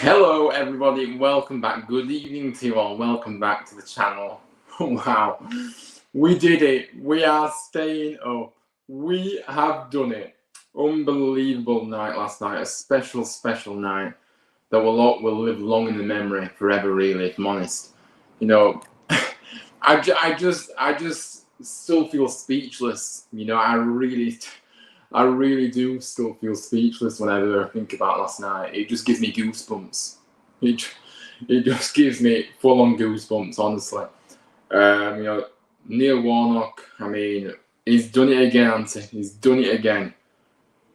Hello everybody and welcome back. Good evening to you all. Welcome back to the channel. Wow, we did it. We are staying up. We have done it. Unbelievable night last night. A special night that will live long in the memory forever, really, if I'm honest. You know, I just still feel speechless. You know, I really do still feel speechless whenever I think about last night. It just gives me goosebumps. It just gives me full-on goosebumps, honestly. You know, Neil Warnock, I mean, he's done it again, Auntie. He's done it again.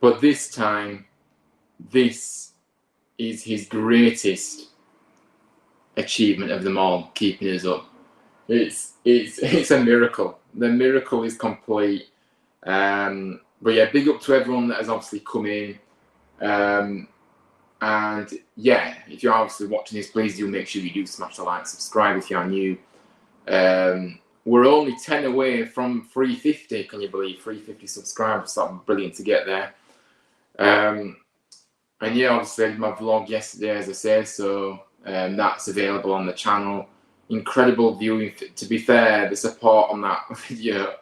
But this time, this is his greatest achievement of them all, keeping us up. It's a miracle. The miracle is complete. But yeah, big up to everyone that has obviously come in. And yeah, if you're obviously watching this, please do make sure you do smash the like, subscribe if you're new. We're only 10 away from 350, can you believe? 350 subscribers, that's brilliant to get there. And yeah, obviously I did my vlog yesterday, as I say, so that's available on the channel. Incredible viewing, to be fair, the support on that video.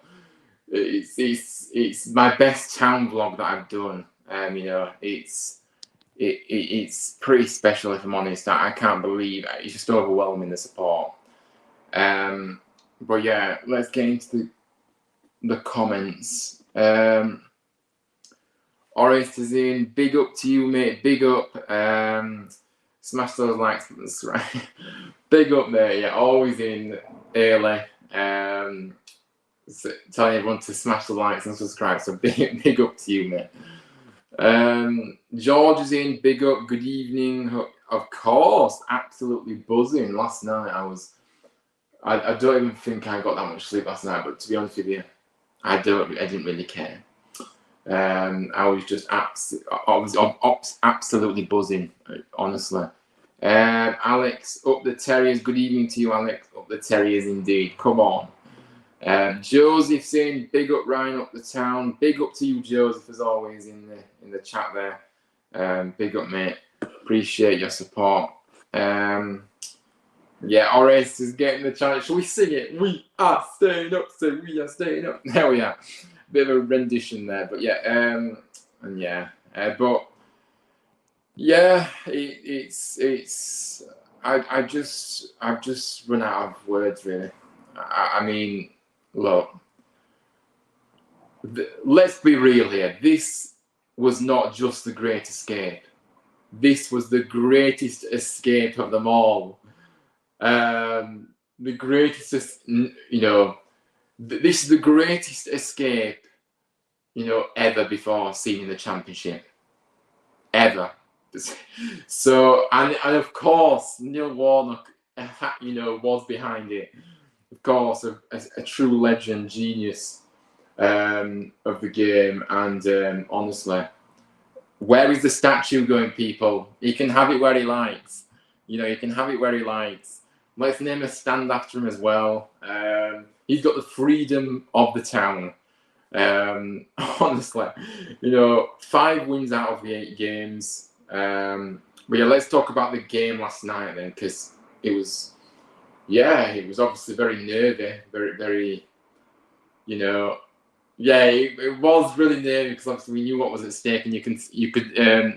It's my best town vlog that I've done. You know, it's pretty special, if I'm honest. I can't believe it. It's just overwhelming, the support. But yeah, let's get into the comments. Orest is in. Big up to you, mate. Big up. Smash those likes. That's right. Big up there. Yeah, always in early. Telling everyone to smash the likes and subscribe. So big up to you, mate. George is in. Big up. Good evening. Of course, absolutely buzzing. Last night I don't even think I got that much sleep last night. But to be honest with you, I didn't really care. I was just absolutely buzzing, honestly. Alex, up the Terriers. Good evening to you, Alex. Up the Terriers, indeed. Come on. Joseph saying, big up Ryan up the town. Big up to you, Joseph, as always in the chat there. Big up, mate. Appreciate your support. Yeah, Orest is getting the challenge. Shall we sing it? We are staying up, so we are staying up. There we are. Bit of a rendition there, but yeah, and yeah, but yeah, I've just run out of words, really. I mean, look, let's be real here. This was not just the Great Escape. This was the greatest escape of them all. The greatest, you know, this is the greatest escape, you know, ever before seen in the Championship. Ever. So, and of course, Neil Warnock, you know, was behind it. Of course, a true legend, genius of the game. And honestly, where is the statue going, people? He can have it where he likes. You know, he can have it where he likes. Let's name a stand after him as well. He's got the freedom of the town. Honestly, you know, 5 wins out of the 8 games. But yeah, let's talk about the game last night then, because it was obviously very nervy, very, you know, yeah, it was really nervy because obviously we knew what was at stake, and you could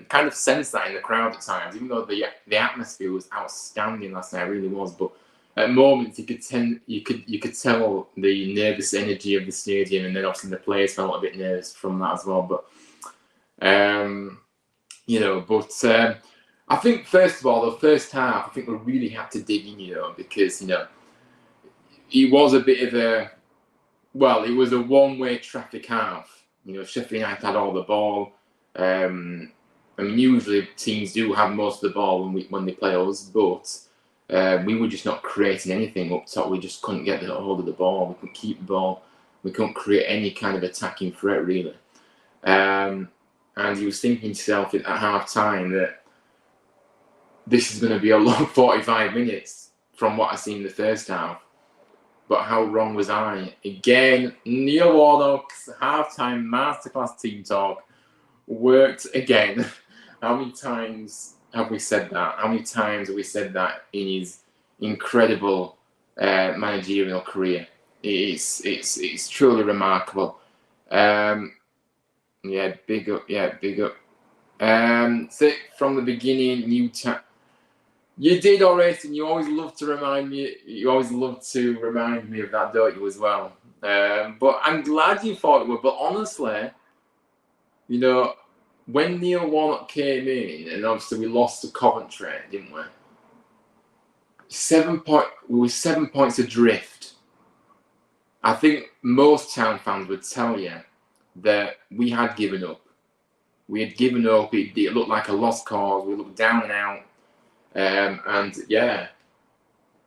kind of sense that in the crowd at times, even though the atmosphere was outstanding last night, it really was. But at moments you could tell the nervous energy of the stadium, and then obviously the players felt a bit nervous from that as well. But you know, I think first of all, the first half, I think we really had to dig in, you know, because you know it was a bit of a, well, it was a one-way traffic half. You know, Sheffield United had all the ball. I mean, usually teams do have most of the ball when they play us, but we were just not creating anything up top. We just couldn't get the hold of the ball. We couldn't keep the ball. We couldn't create any kind of attacking threat, really. And he was thinking to himself at half-time that this is going to be a long 45 minutes from what I seen in the first half. But how wrong was I? Again, Neil Warnock's half-time masterclass team talk worked again. How many times have we said that? How many times have we said that in his incredible managerial career? It's truly remarkable. Yeah, big up. Yeah, big up. So from the beginning, you did already, and you always love to remind me. You always love to remind me of that, don't you, as well? But I'm glad you thought it would. But honestly, you know, when Neil Warnock came in, and obviously we lost to Coventry, didn't we? We were 7 points adrift. I think most Town fans would tell you that we had given up. We had given up. It looked like a lost cause. We looked down and out. And yeah,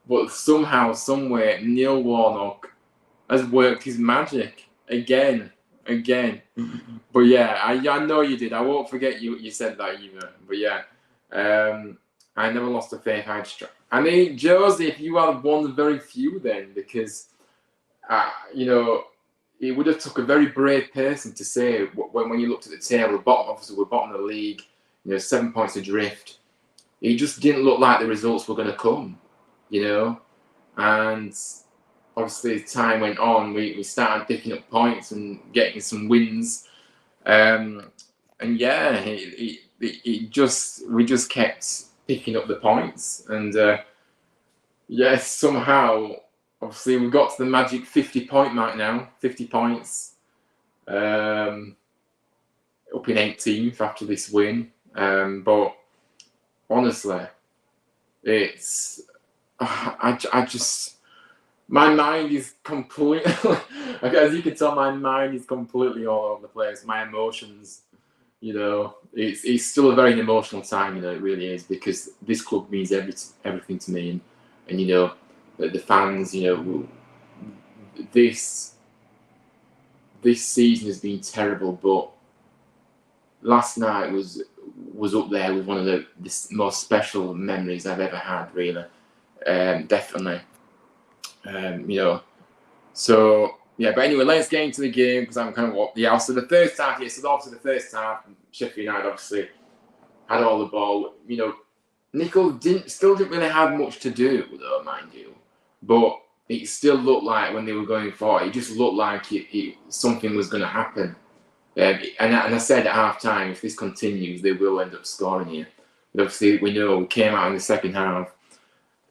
but somehow, somewhere, Neil Warnock has worked his magic again. But yeah, I know you did. I won't forget you said that either. But yeah, I never lost a faith. I mean, Joseph, you are one of the very few then, because you know, it would have took a very brave person to say when you looked at the table, obviously we're bottom of the league, you know, 7 points adrift. It just didn't look like the results were going to come, you know. And obviously, as time went on, we started picking up points and getting some wins. And yeah, we just kept picking up the points. And yes, somehow, obviously, we got to the magic 50-point mark now. 50 points, up in 18th after this win. But honestly, it's I just, my mind is completely, as you can tell, my mind is completely all over the place. My emotions, you know, it's still a very emotional time, you know, it really is, because this club means everything to me, and you know, the fans, you know, this season has been terrible, but last night was up there with one of the most special memories I've ever had, really. Definitely. You know, so yeah, but anyway, let's get into the game, because I'm kind of so the first half, the first half, Sheffield United obviously had all the ball. You know, Nickel still didn't really have much to do, though, mind you, but it still looked like when they were going forward, it just looked like something was going to happen. And I said at half time, if this continues, they will end up scoring here. But obviously, we know we came out in the second half,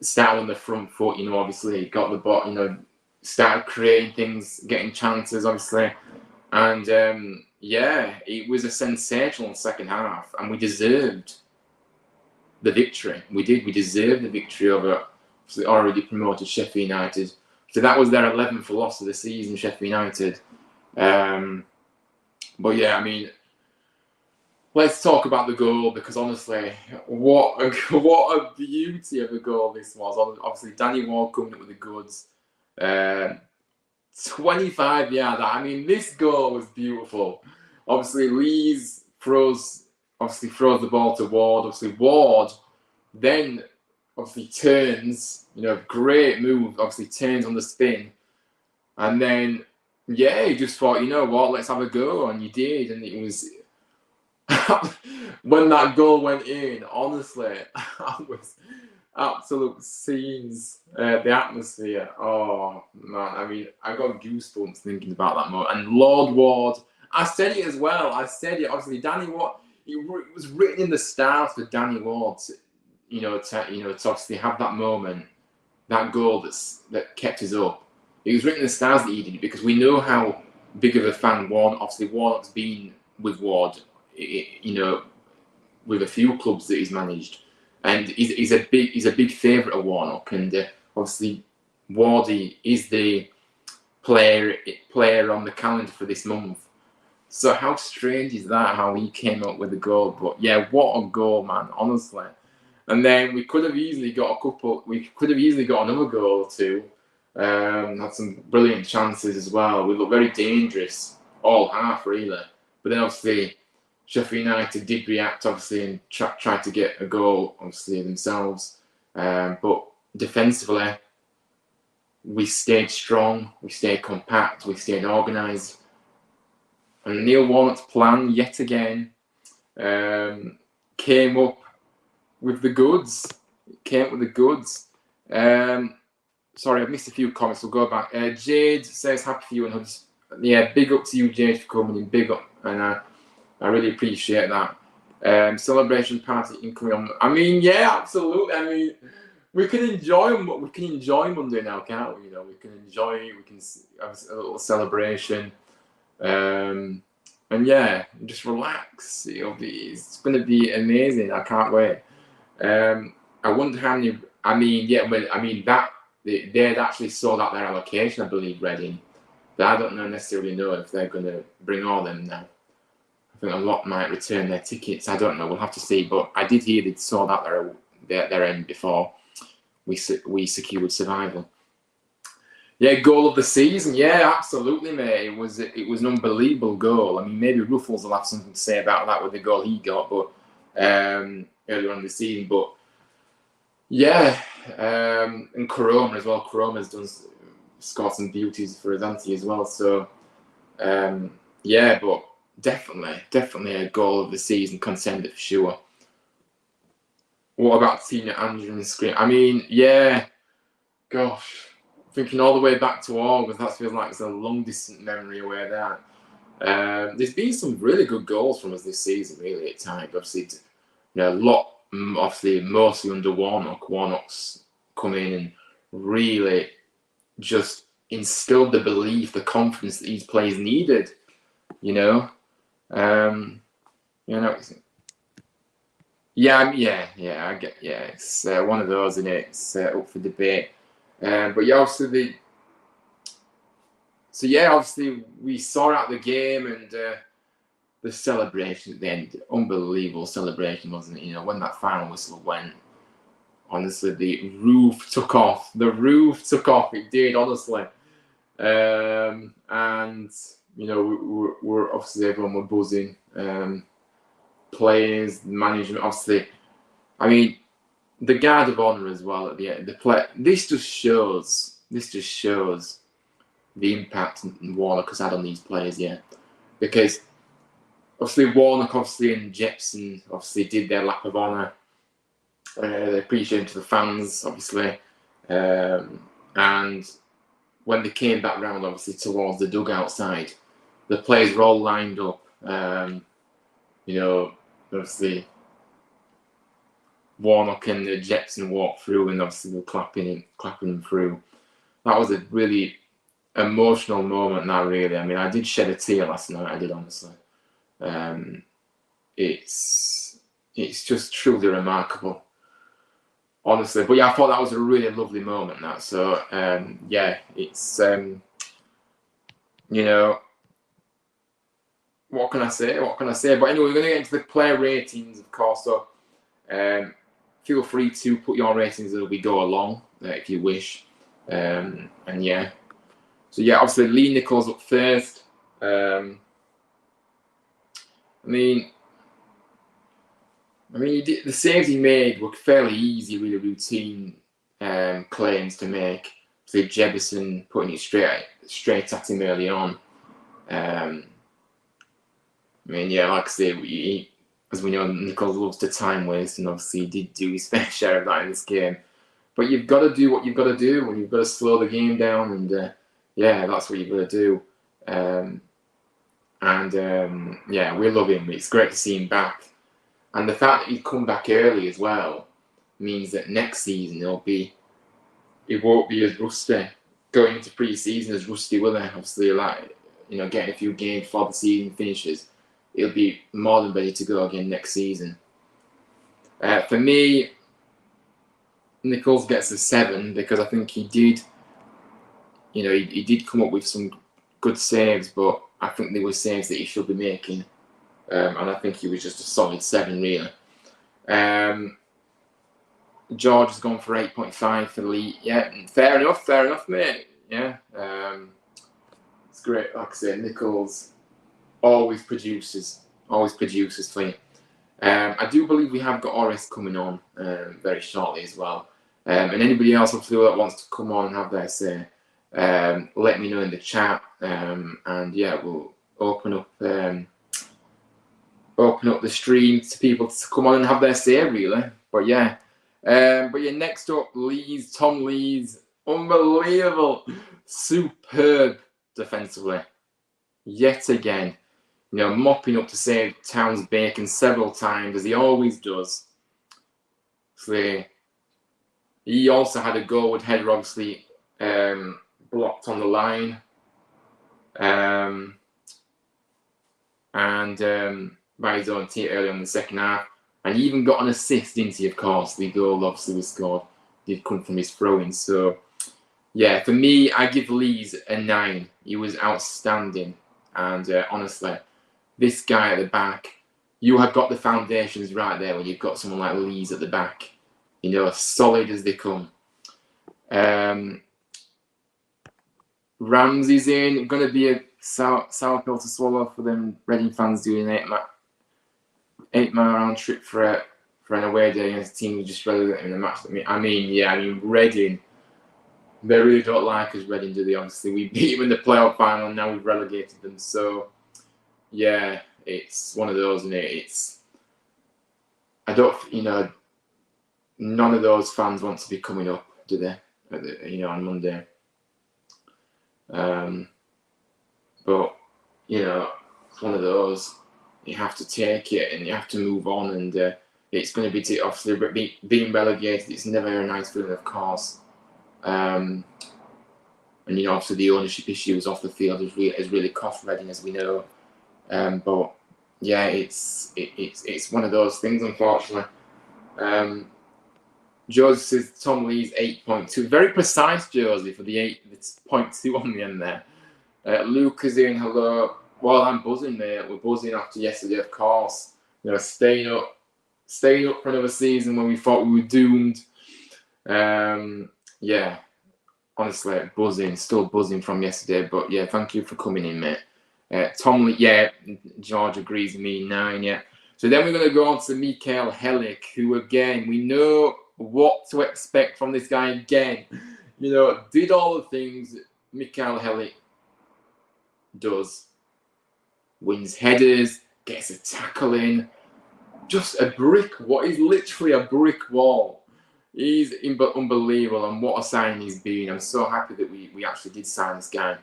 started on the front foot, you know, obviously, got the ball, you know, started creating things, getting chances, obviously. And yeah, it was a sensational second half, and we deserved the victory. We deserved the victory over the already promoted Sheffield United. So that was their 11th loss of the season, Sheffield United. But yeah, I mean, let's talk about the goal, because honestly, what a beauty of a goal this was. Obviously, Danny Ward coming up with the goods. 25 yards. I mean, this goal was beautiful. Obviously, Lees throws the ball to Ward. Obviously, Ward then turns. You know, great move. Obviously, turns on the spin, and then yeah, he just thought, you know what, let's have a go, and you did, and it was. When that goal went in, honestly, I was absolute scenes. The atmosphere, oh man, I mean, I got goosebumps thinking about that moment. And Lord Ward, I said it as well. Obviously, Danny Ward. It was written in the stars for Danny Ward to obviously have that moment, that goal that kept us up. It was written in the stars that he did it, because we know how big of a fan Warnock's been with Ward. You know, with a few clubs that he's managed, and he's a big favourite of Warnock, and obviously Wardy is the player on the calendar for this month. So how strange is that, how he came up with the goal? But yeah, what a goal, man, honestly. And then we could have easily got another goal or two. Had some brilliant chances as well. We looked very dangerous all half, really. But then obviously Sheffield United did react, obviously, and tried to get a goal, obviously, themselves. But defensively, we stayed strong, we stayed compact, we stayed organised. And Neil Warnock's plan, yet again, came up with the goods. It came with the goods. Sorry, I've missed a few comments. We'll go back. Jade says happy for you and Huddersfield. Yeah, big up to you, Jade, for coming in. Big up, and I really appreciate that. Celebration party incoming on. I mean, yeah, absolutely. I mean, we can enjoy Monday now, can't we? You know, we can enjoy. We can have a little celebration, and yeah, just relax. It's going to be amazing. I can't wait. I wonder how many. I mean, yeah, well, I mean that they'd actually sold out their allocation, I believe, Reading. But I don't necessarily know if they're going to bring all them now. I think a lot might return their tickets. I don't know. We'll have to see. But I did hear they'd sold out their end before we secured survival. Yeah, goal of the season. Yeah, absolutely, mate. It was an unbelievable goal. I mean, maybe Ruffles will have something to say about that with the goal he got, but earlier on in the season. But yeah, and Koroma as well. Koroma's scored some beauties for Azanti as well. So yeah, but definitely a goal of the season contender for sure. What about Tina Andrew and Scream? I mean, yeah, gosh, thinking all the way back to August, that feels like it's a long distant memory away there. There's been some really good goals from us this season, really, at times. Obviously, a lot, obviously, mostly under Warnock. Warnock's come in and really just instilled the belief, the confidence that these players needed, you know. Yeah, I get, it's one of those, isn't it? It's up for debate. But yeah, obviously obviously we saw out the game and the celebration at the end, unbelievable celebration, wasn't it? You know, when that final whistle went, honestly, the roof took off. It did, honestly. And you know, we're obviously everyone were buzzing. Players, management, obviously. I mean, the guard of honour as well at the end. This just shows the impact Warnock has had on these players, yeah. Because obviously Warnock, and Jepson, did their lap of honour. They appreciated to the fans, obviously, and when they came back round, obviously towards the dugout side, the players were all lined up. You know, obviously Warnock and Jepson walked through, and obviously they were clapping them through. That was a really emotional moment. That really, I mean, I did shed a tear last night. I did, honestly. It's just truly remarkable, honestly. But yeah, I thought that was a really lovely moment. That so yeah, it's you know, what can I say? But anyway, we're going to get into the player ratings, of course. So feel free to put your ratings as we go along, if you wish. And yeah, so yeah, obviously Lee Nichols up first. I mean, the saves he made were fairly easy, really routine claims to make. So Jebison putting it straight at him early on. I mean, yeah, like I say, as we know, Nichols loves to time waste, and obviously he did do his fair share of that in this game. But you've got to do what you've got to do, and you've got to slow the game down, and yeah, that's what you've got to do. Yeah, we love him. It's great to see him back. And the fact that he's come back early as well means that next season he won't be as rusty. Going into pre-season as rusty, will he? Obviously, like, you know, getting a few games before the season finishes, he'll be more than ready to go again next season. For me, Nichols gets a 7 because I think he did, you know, he did come up with some good saves, but I think they were saves that he should be making. And I think he was just a solid 7, really. George has gone for 8.5 for the lead. Yeah, fair enough, mate. Yeah, it's great. Like I said, Nichols always produces for you. I do believe we have got Oris coming on very shortly as well. And anybody else that wants to come on and have their say, let me know in the chat. And yeah, we'll open up the stream to people to come on and have their say, really. But yeah, next up, Tom Lees, unbelievable, superb defensively, yet again. You know, mopping up to save Towns Bacon several times, as he always does. So he also had a goal with header, obviously, blocked on the line. By his own team early on in the second half. And he even got an assist, didn't he, of course. The goal, obviously, was scored. Did come from his throw-in. So, yeah, for me, I give Lees a 9. He was outstanding. And honestly, this guy at the back, you have got the foundations right there when you've got someone like Lees at the back. You know, as solid as they come. Ramsey's in. Going to be a sour pill to swallow for them Reading fans doing an 8-mile round trip for an away day against a team who just relegated in the match. I mean, Reading, they really don't like us, Reading, do they? Honestly, we beat them in the playoff final, and now we've relegated them. So, yeah, it's one of those, isn't it? None of those fans want to be coming up, do they? On Monday. But it's one of those. You have to take it and you have to move on, and it's going to be obviously being relegated. It's never a nice feeling, of course. And obviously the ownership issues off the field has really cost Reading, as we know. But yeah, it's one of those things, unfortunately. Josie says Tom Lees 8.2. Very precise, Josie, for the 8.2 on the end there. Luke is in. Hello. Well, I'm buzzing, mate. We're buzzing after yesterday, of course. Staying up for another season when we thought we were doomed. Yeah, honestly, buzzing. Still buzzing from yesterday. But yeah, thank you for coming in, mate. Tom Lee, yeah, George agrees with me, 9, yeah. So then we're going to go on to Mikael Hellick, who, again, we know what to expect from this guy again. Did all the things Mikael Hellick does. Wins headers, gets a tackle in. Just a brick. What is literally a brick wall. He's unbelievable, and what a signing he's been. I'm so happy that we actually did sign this guy,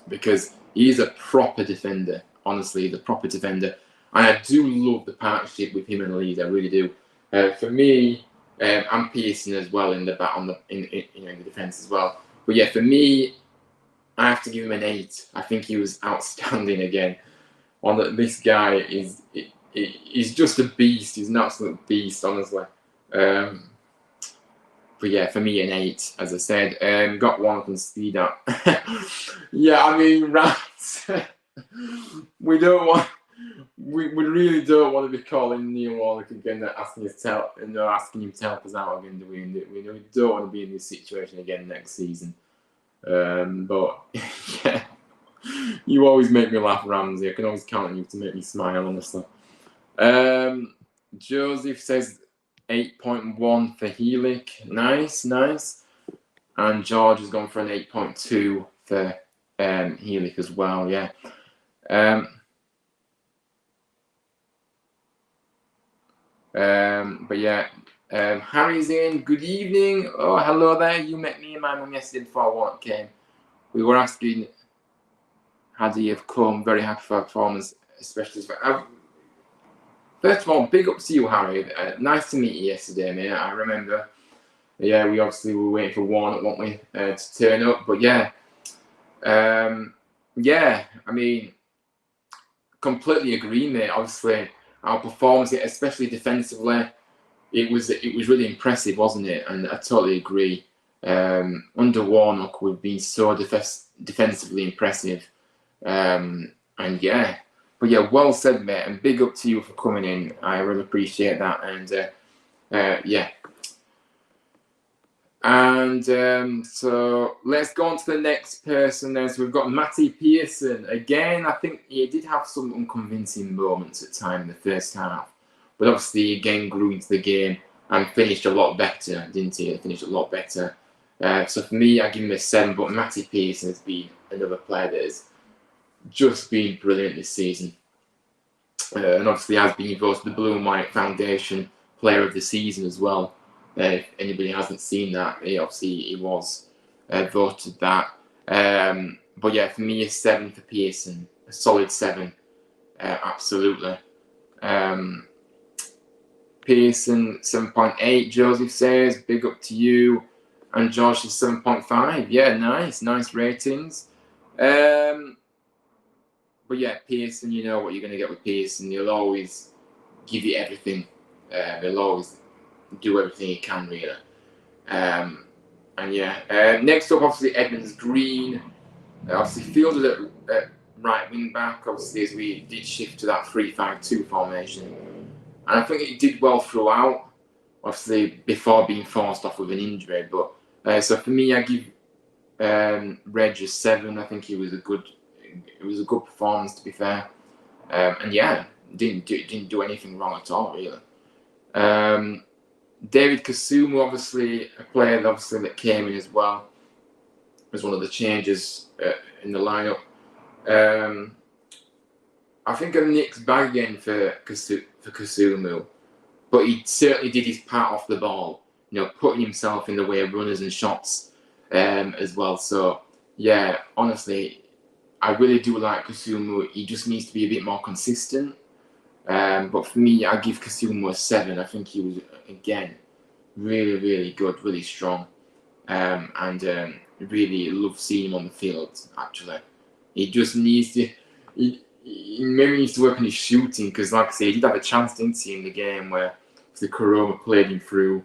because he's a proper defender. Honestly, the proper defender. And I do love the partnership with him and Leeds. I really do. For me, I'm Pearson as well in the defence as well. But yeah, for me, I have to give him an 8. I think he was outstanding again. This guy he's just a beast. He's an absolute beast, honestly. But yeah, for me, an 8, as I said. Got Warnock and speed up. Yeah, I mean, rats. We really don't want to be calling Neil Warnock again, asking him to help us out again. We don't want to be in this situation again next season. But yeah, you always make me laugh, Ramsey. I can always count on you to make me smile, honestly. Joseph says 8.1 for Hellick. Nice. And George has gone for an 8.2 for Hellick as well, yeah. But yeah, Harry's in. Good evening. Oh, hello there. You met me and my mum yesterday before Warnock came. We were asking, had he have come? Very happy for our performance, especially for. First of all, big up to you, Harry. Nice to meet you yesterday, mate. I remember. Yeah, we obviously were waiting for Warnock, weren't we, to turn up? But yeah, yeah. I mean, completely agree, mate. Obviously, our performance, especially defensively, it was really impressive, wasn't it? And I totally agree. Under Warnock, we've been so defensively impressive. And yeah, but yeah, well said, mate. And big up to you for coming in. I really appreciate that. And yeah. And so let's go on to the next person then. So we've got Matty Pearson. Again, I think he did have some unconvincing moments at time in the first half. But obviously, again, grew into the game and finished a lot better, didn't he? Finished a lot better. So for me, I give him a 7. But Matty Pearson has been another player that has just been brilliant this season. And obviously has been voted the Blue and White Foundation player of the season as well. If anybody hasn't seen that, obviously he was voted that. But yeah, for me, a 7 for Pearson, a solid 7, absolutely. Pearson 7.8, Joseph says, big up to you. And Josh is 7.5. Yeah, nice ratings. But yeah, Pearson, you know what you're going to get with Pearson. He'll always give you everything. He'll always do everything he can, really. And yeah, next up, obviously, Edmonds Green. Obviously, fielded at right wing back, obviously, as we did shift to that 3-5-2 formation. And I think he did well throughout, obviously, before being forced off with an injury. But so for me, I give Reg a 7. I think it was a good performance, to be fair. And yeah, didn't do anything wrong at all, really. David Kasumu, obviously a player that came in as well as one of the changes in the lineup. I think a mixed bag again for Kasumu, but he certainly did his part off the ball, putting himself in the way of runners and shots as well. So yeah, honestly, I really do like Kasumu. He just needs to be a bit more consistent. But for me, I give Kasumu a 7. I think he was, again, really good, really strong. And really love seeing him on the field, actually. He just needs to... He maybe needs to work on his shooting, because like I say, he did have a chance, didn't he, in the game where the Koroma played him through.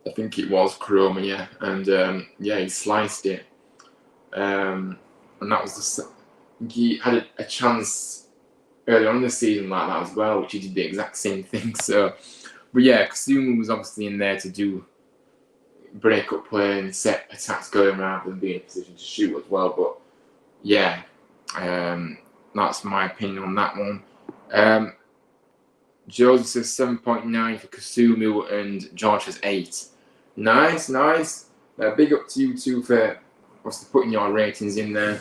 I think it was Koroma, yeah. And yeah, he sliced it. And that was he had a chance earlier on in the season like that as well, which he did the exact same thing. So, but yeah, Kasumu was obviously in there to do break-up play and set attacks going rather than being in a position to shoot as well. But yeah, that's my opinion on that one. Joseph says 7.9 for Kasumu and George has 8. Nice. Big up to you two for obviously putting your ratings in there.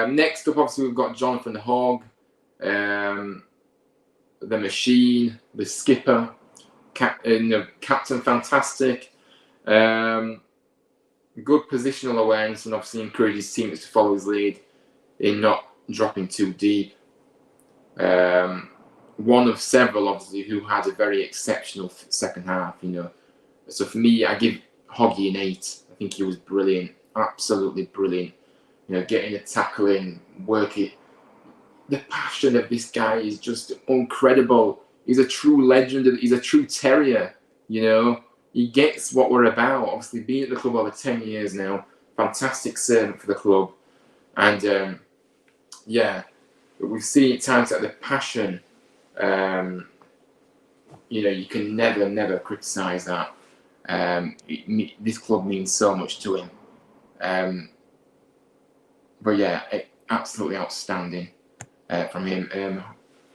Next up, obviously, we've got Jonathan Hogg, the Machine, the Skipper, Captain Fantastic. Good positional awareness, and obviously encourages his teammates to follow his lead in not dropping too deep. One of several, obviously, who had a very exceptional second half, So for me, I give Hoggy an 8. I think he was brilliant, absolutely brilliant. Getting a tackle in, working. The passion of this guy is just incredible. He's a true legend. He's a true terrier, He gets what we're about. Obviously, being at the club over 10 years now, fantastic servant for the club. And yeah, we've seen at times that the passion, you can never criticise that. This club means so much to him. But yeah, absolutely outstanding from him.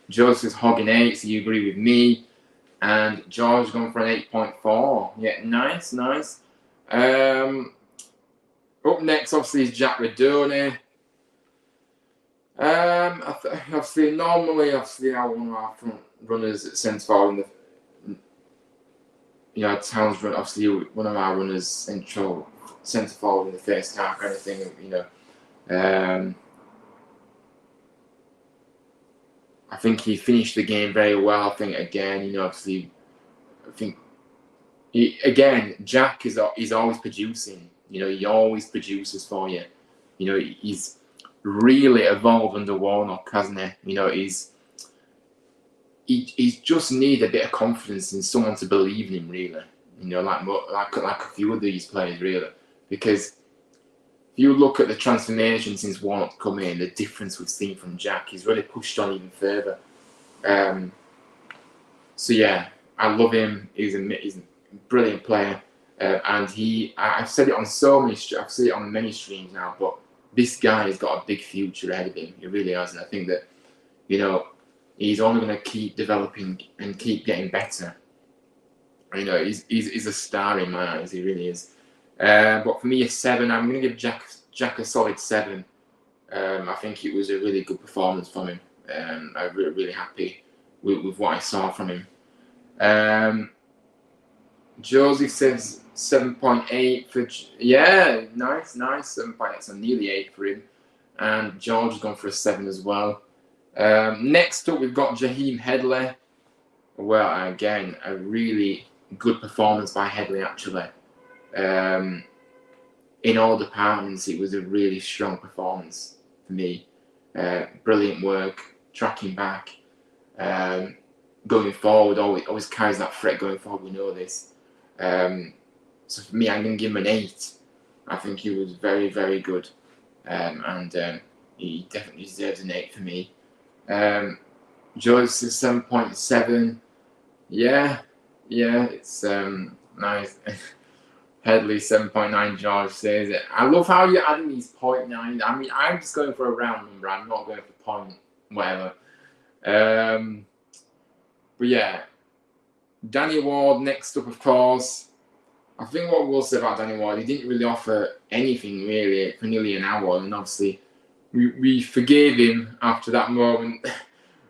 Joseph's hogging 8, so you agree with me. And George going for an 8.4. Yeah, nice. Up next, obviously, is Jack Redone. Obviously, normally, our one of our front runners at centre forward in the, Towns run, obviously, one of our runners centre forward in the first half, kind of thing, I think he finished the game very well. I think again, obviously, Jack is always producing. He always produces for you. He's really evolved under Warnock, hasn't he? He's just need a bit of confidence in someone to believe in him, really. Like a few of these players, really, because. If you look at the transformation since Warnock come in, the difference we've seen from Jack, he's really pushed on even further. So yeah, I love him. He's a brilliant player, and I've said it on I've said it on many streams now, but this guy has got a big future ahead of him. He really has, and I think that he's only going to keep developing and keep getting better. He's a star in my eyes. He really is. But for me, a 7. I'm going to give Jack a solid 7. I think it was a really good performance from him. I'm really happy with what I saw from him. Josie says 7.8 for, yeah, nice, 7.8, so nearly 8 for him. And George has gone for a 7 as well. Next up, we've got Jaheim Headley. Well, again, a really good performance by Headley, actually. In all departments, it was a really strong performance for me. Brilliant work, tracking back, going forward, always carries that threat going forward, we know this. So for me, I'm going to give him an 8. I think he was very, very good. And he definitely deserves an 8 for me. Joyce is 7.7. Yeah, it's nice. Headley 7.9. George says it. I love how you're adding these 0.9. I mean, I'm just going for a round number. I'm not going for point whatever. But yeah, Danny Ward next up, of course. I think what we'll say about Danny Ward, he didn't really offer anything really for nearly an hour, and obviously we forgave him after that moment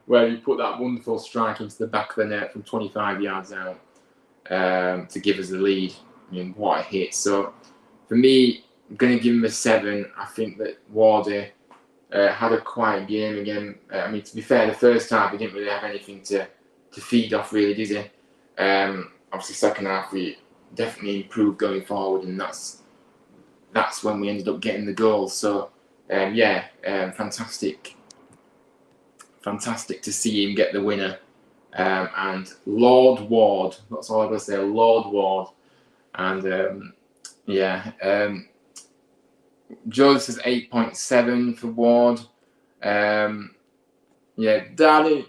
where he put that wonderful strike into the back of the net from 25 yards out to give us the lead. I mean, what a hit. So for me, I'm going to give him a 7. I think that Wardy had a quiet game again. I mean, to be fair, the first half he didn't really have anything to feed off, really, did he? Obviously, second half we definitely improved going forward, and that's when we ended up getting the goal. So fantastic to see him get the winner. And Lord Ward, that's all I'm going to say, Lord Ward. And Joe says 8.7 for Ward. Danny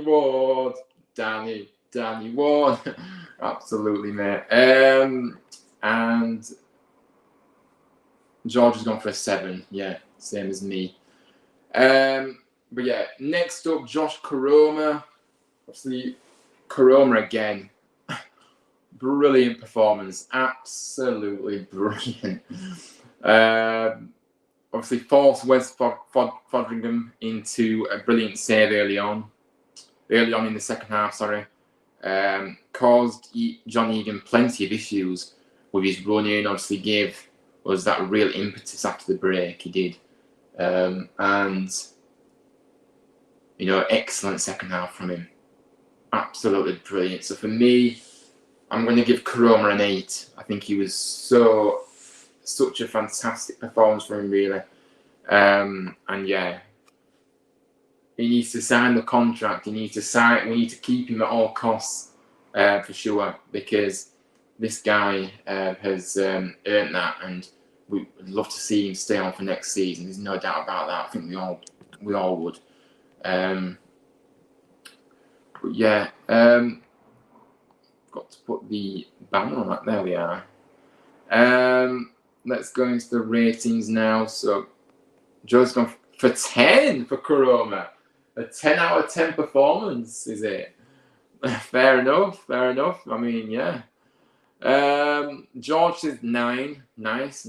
Ward. Danny Ward. Absolutely, mate. And George has gone for a 7. Yeah, same as me. But yeah, next up, Josh Koroma. Obviously, Koroma again. Brilliant performance. Absolutely brilliant. Obviously, forced Wes Fodringham into a brilliant save early on in the second half, caused John Egan plenty of issues with his running. Obviously, gave us that real impetus after the break. He did. And, excellent second half from him. Absolutely brilliant. So for me, I'm going to give Koroma an 8. I think he was such a fantastic performance from him, really. And yeah, he needs to sign the contract. We need to keep him at all costs, for sure, because this guy has earned that, and we'd love to see him stay on for next season. There's no doubt about that. I think we all would. But yeah, got to put the banner on that. There we are. Let's go into the ratings now. So Joe's gone for 10 for Koroma. A 10 out of 10 performance, is it? Fair enough. I mean, yeah. George says 9. Nice.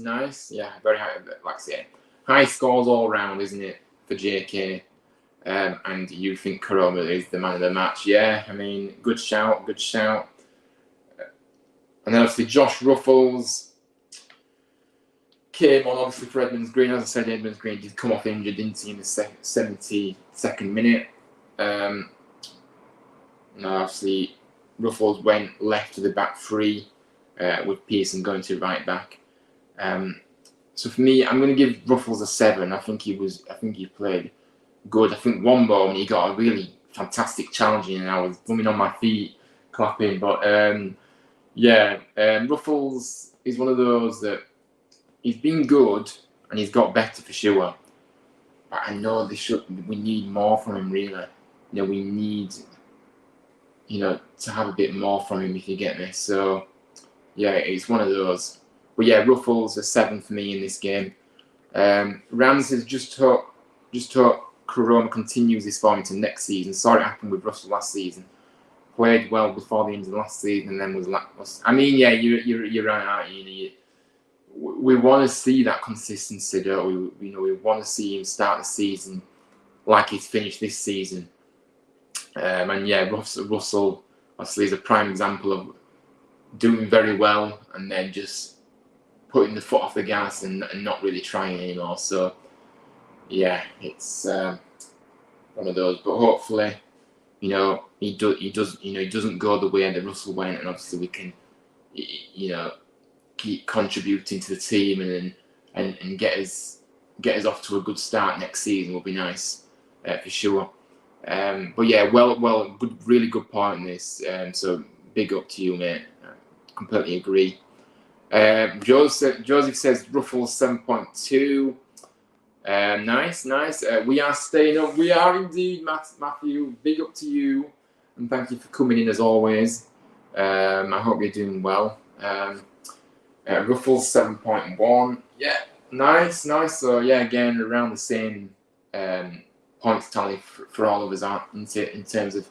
Yeah, very high. Like I say, high scores all round, isn't it, for JK? And you think Koroma is the man of the match? Yeah, I mean, good shout. And then obviously Josh Ruffles came on obviously for Edmonds Green. As I said, Edmonds Green did come off injured, didn't he, in the 72nd minute. Obviously Ruffles went left to the back 3, with Pearson going to right back. So for me, I'm going to give Ruffles a 7. I think he played good. I think one moment he got a really fantastic challenge in, and I was bumming on my feet, clapping. But Ruffles is one of those that he's been good and he's got better for sure. But I know we need more from him, really. We need, to have a bit more from him, if you get me. So yeah, it's one of those. But yeah, Ruffles a 7 for me in this game. Rams has just hope Koroma continues this form into next season. Saw it happen with Russell last season. Played well before the end of the last season, and then was lacklustre. I mean, yeah, you're right, aren't you? We want to see that consistency, don't we? We want to see him start the season like he's finished this season. And yeah, Russell obviously is a prime example of doing very well and then just putting the foot off the gas and not really trying anymore. So yeah, it's one of those. But hopefully, you know, he doesn't go the way that Russell went, and obviously we can, you know, keep contributing to the team and get us off to a good start next season will be nice, for sure. But yeah, well, good, really good point in this. So big up to you, mate. Completely agree. Joseph says Ruffles 7.2. Nice. We are staying up. We are indeed, Matthew. Big up to you, and thank you for coming in as always. I hope you're doing well. Ruffles 7.1. Yeah, nice. So yeah, again around the same points tally for all of us in terms of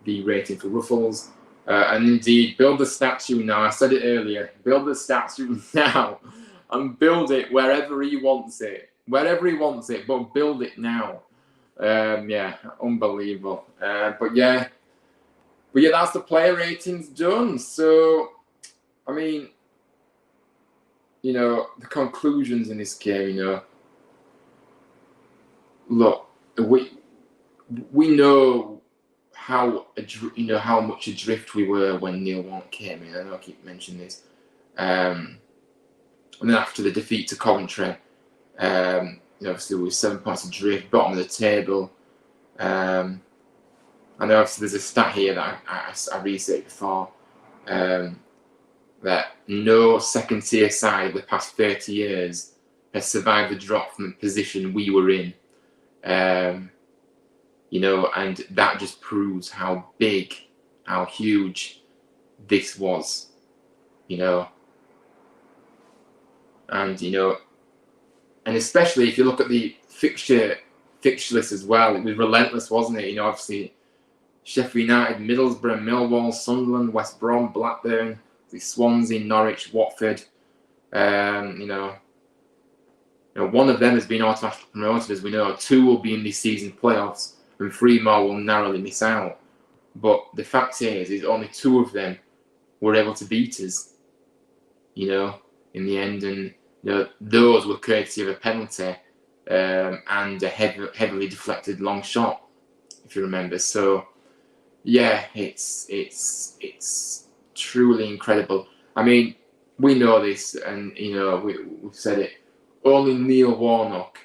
the rating for Ruffles. And indeed, build the statue now. I said it earlier. Build the statue now, and build it wherever he wants it. Wherever he wants it, but build it now. Yeah, unbelievable. But yeah, that's the player ratings done. So, I mean, you know, the conclusions in this game. You know, look, we know how much adrift we were when Neil Warnock came in. I know I keep mentioning this. And then after the defeat to Coventry, obviously we were 7 points adrift, bottom of the table. I know obviously there's a stat here that I researched before, that no second tier side of the past 30 years has survived the drop from the position we were in. You know, and that just proves how big, how huge this was, you know. And, you know, and especially if you look at the fixture list as well, it was relentless, wasn't it? You know, obviously Sheffield United, Middlesbrough, Millwall, Sunderland, West Brom, Blackburn, the Swansea, Norwich, Watford. You know, one of them has been automatically promoted, as we know. 2 will be in this season's playoffs, and 3 more will narrowly miss out. But the fact is only 2 of them were able to beat us, you know, in the end. And, you know, those were courtesy of a penalty and a heavily deflected long shot, if you remember. So, yeah, it's truly incredible. I mean, we know this, and, you know, we've said it. Only Neil Warnock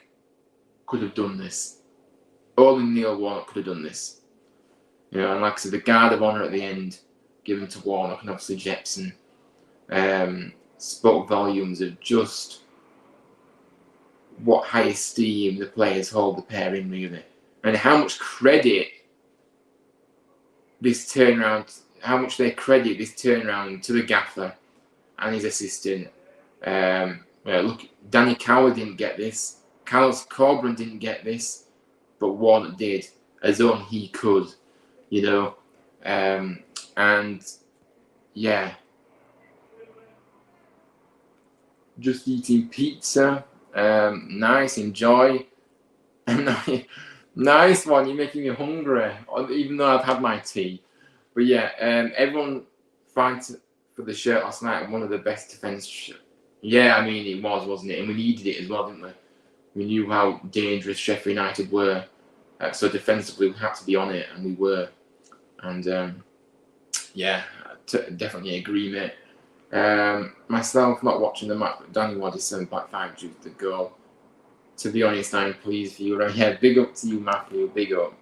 could have done this. Only Neil Warnock could have done this. You know, and like I said, the guard of honour at the end given to Warnock and obviously Jepson spoke volumes of just what high esteem the players hold the pair in, really. And how much credit this turnaround, to the gaffer and his assistant. Look, Danny Coward didn't get this. Carlos Corbin didn't get this. But Warnock did, as only he could, you know. And, yeah. Just eating pizza. Nice, enjoy. Nice one, you're making me hungry, even though I've had my tea. But yeah, everyone fighting for the shirt last night, one of the best defence. Yeah, I mean, it was, wasn't it? And we needed it as well, didn't we? We knew how dangerous Sheffield United were. So defensively, we had to be on it, and we were. And, yeah, definitely agree, mate. Myself, not watching the match, but Danny Ward is 7.5 due to the goal. To be honest, I'm pleased for you. Yeah, big up to you, Matthew. Big up.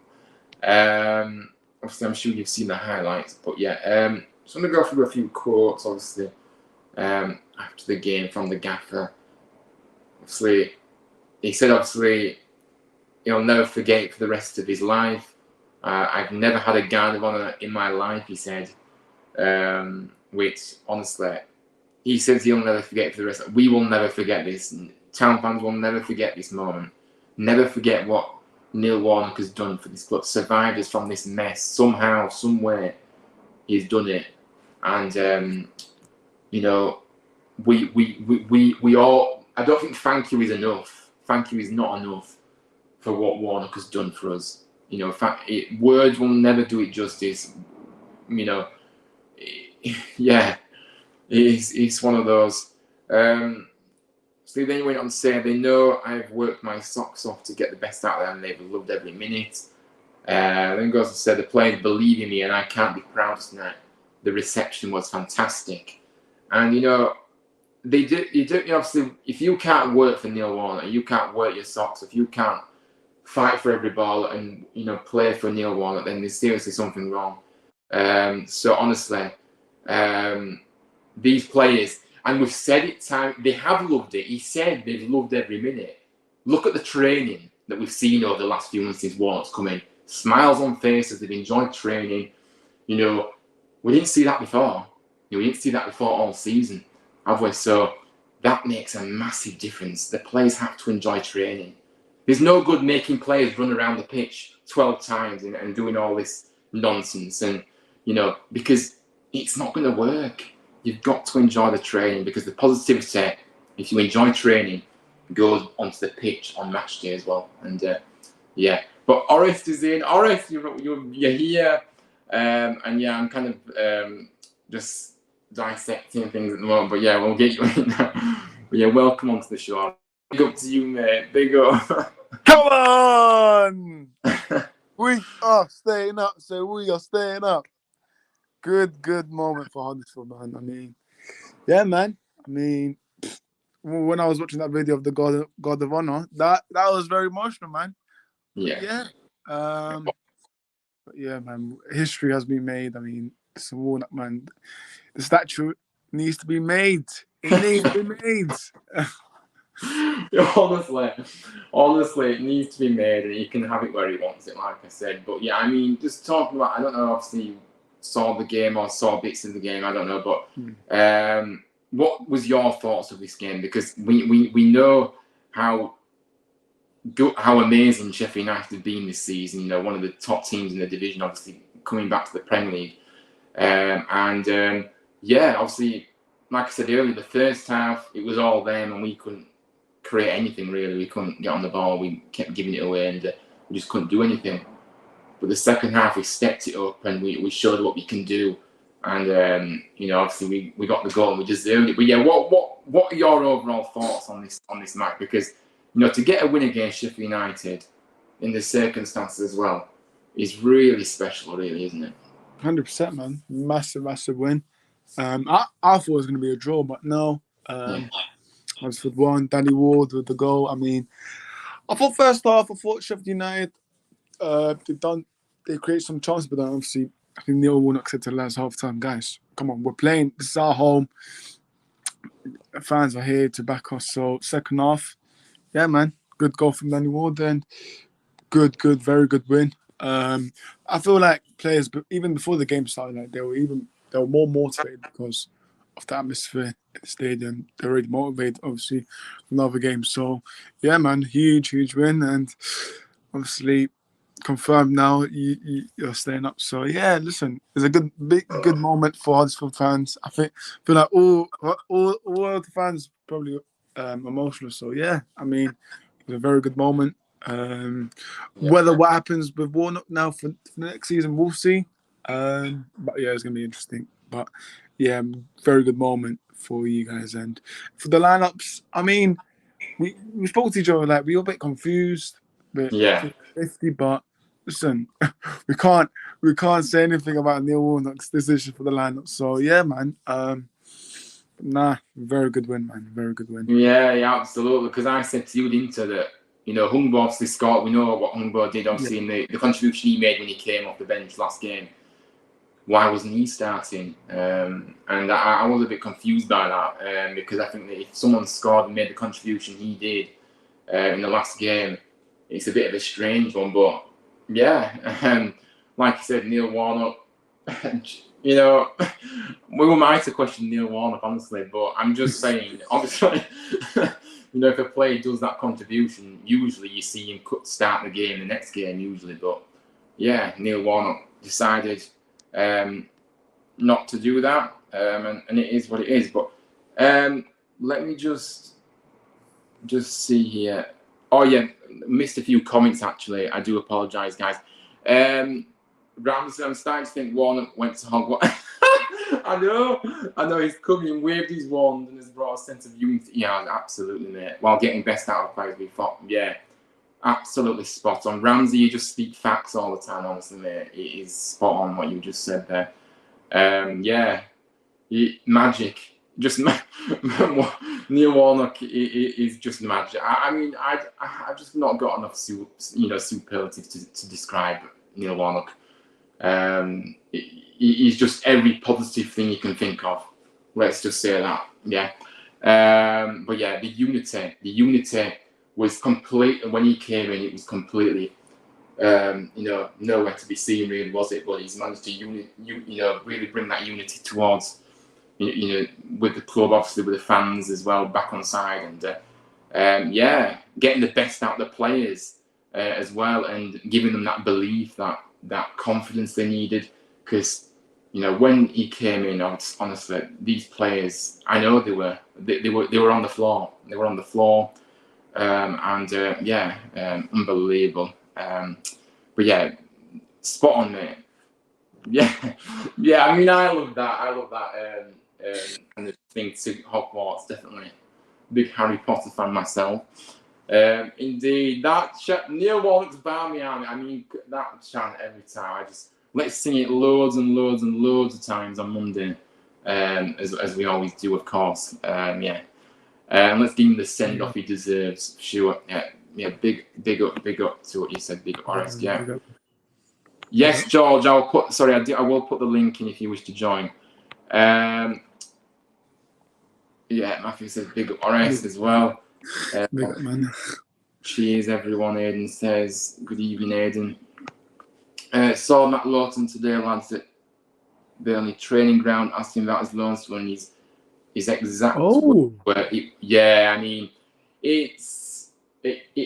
Obviously, I'm sure you've seen the highlights, but yeah. So I'm going to go through a few quotes, obviously, after the game from the gaffer. Obviously, he said, obviously, he'll never forget it for the rest of his life. I've never had a guard of honour in my life, he said. Which, honestly, he says he'll never forget it for the rest. We will never forget this. Town fans will never forget this moment. Never forget what Neil Warnock has done for this club. Survived us from this mess. Somehow, somewhere, he's done it. And, you know, we all... I don't think thank you is enough. Thank you is not enough for what Warnock has done for us. You know, words will never do it justice. you know, yeah, it's one of those. So then he went on to say, they know I've worked my socks off to get the best out of them. They've loved every minute. Then goes and said, the players believe in me and I can't be proud tonight. The reception was fantastic. And, you know, obviously, if you can't work for Neil Warnock, you can't work your socks, if you can't fight for every ball and, you know, play for Neil Warnock, then there's seriously something wrong. So honestly, these players, and we've said it time, they have loved it. He said they've loved every minute. Look at the training that we've seen over the last few months since Warnock's come in. Smiles on faces, they've enjoyed training. You know, we didn't see that before. You know, we didn't see that before all season, have we? So that makes a massive difference. The players have to enjoy training. There's no good making players run around the pitch 12 times and doing all this nonsense, and, you know, because it's not going to work. You've got to enjoy the training, because the positivity, if you enjoy training, goes onto the pitch on match day as well. And yeah, but Orest is in. Orest, you're here, and yeah, I'm kind of just dissecting things at the moment. But yeah, we'll get you in now. But yeah, welcome onto the show. Big up to you, mate. Big up. Come on! We are staying up, so we are staying up. Good moment for Huddersfield, man. I mean, yeah, man. I mean, when I was watching that video of the God of Honor, that was very emotional, man. Yeah. But yeah, man. History has been made. I mean, it's a Warnock, man. The statue needs to be made. It needs to be made. Honestly, it needs to be made, and he can have it where he wants it, like I said. But yeah, I mean, just talking about, I don't know, obviously you saw the game or saw bits of the game, I don't know, but what was your thoughts of this game? Because we know how amazing Sheffield United have been this season. You know, one of the top teams in the division, obviously coming back to the Premier League, yeah, obviously, like I said earlier, the first half it was all them, and we couldn't create anything really. We couldn't get on the ball. We kept giving it away, and we just couldn't do anything. But the second half, we stepped it up, and we showed what we can do. And you know, obviously, we got the goal, and we deserved it. But yeah, what are your overall thoughts on this match? Because, you know, to get a win against Sheffield United in the circumstances as well is really special, really, isn't it? 100%, man. Massive win. I thought it was going to be a draw, but no. Huddersfield won. Danny Ward with the goal. I mean, I thought first half, Sheffield United, they created some chances, but then obviously, I think Neil Warnock said to the lads half time, guys, come on, we're playing. This is our home. Fans are here to back us. So second half, yeah, man, good goal from Danny Ward, and good, very good win. I feel like players, even before the game started, like they were more motivated because of the atmosphere at the stadium. They're already motivated, obviously, from other games. So, yeah, man, huge win, and obviously confirmed now you're staying up. So, yeah, listen, it's a good moment for Huddersfield fans. I feel like all the fans probably emotional. So, yeah, I mean, it was a very good moment. Whether what happens with Warnock now for the next season, we'll see. But yeah, it's gonna be interesting. But yeah, very good moment for you guys. And for the lineups, I mean, we spoke to each other, like we were a bit confused, but 50. But listen, we can't say anything about Neil Warnock's decision for the lineup. So yeah, man. Very good win, man. Very good win. Yeah, absolutely. Because I said to you, didn't I, that, you know, Humbo obviously scored. We know what Humbo did, obviously, in the contribution he made when he came off the bench last game. Why wasn't he starting? And I was a bit confused by that, because I think that if someone scored and made the contribution he did in the last game, it's a bit of a strange one. But yeah, like I said, Neil Warnock, you know, we might have questioned Neil Warnock, honestly, but I'm just saying, obviously, you know, if a player does that contribution, usually you see him start the game, the next game, usually. But yeah, Neil Warnock decided not to do that, and it is what it is. But let me just see here. Oh yeah, missed a few comments actually. I do apologise, guys. Ramsey, I'm starting to think Warnock went to Hogwarts. I know, he's come in, waved his wand, and has brought a sense of unity. Yeah, absolutely, mate. While getting best out of players, we thought, yeah, absolutely spot on. Ramsey, you just speak facts all the time, honestly, mate. It is spot on what you just said there. Yeah, magic. Just Neil Warnock is just magic. I mean, I've just not got enough, superlatives to describe Neil Warnock. He's just every positive thing you can think of. Let's just say that, yeah. But yeah, the unity was complete when he came in. It was completely, nowhere to be seen, really, was it? But he's managed to really bring that unity towards, with the club, obviously with the fans as well, back on side, and yeah, getting the best out of the players as well, and giving them that belief, that confidence they needed. Because when he came in, honestly, these players, I know they were on the floor. They were on the floor, unbelievable. But yeah, spot on, mate. Yeah, yeah. I mean, I love that. And the thing to Hogwarts, definitely. Big Harry Potter fan myself. Indeed, that Neil Warnock's Barmy Army. I mean, that chant every time. Let's sing it loads and loads and loads of times on Monday, as we always do, of course. Yeah. And let's give him the send off he deserves. Sure. Yeah. Big up to what you said. Big up, RS. Yeah. Yes, George. I will put the link in if you wish to join. Yeah, Matthew says big up RS as well. Big up, man. Cheers, everyone. Aidan says good evening, Aidan. Saw Matt Lawton today, lads, at the only training ground. Asked him about his loan and his exact. Oh. Yeah, I mean, it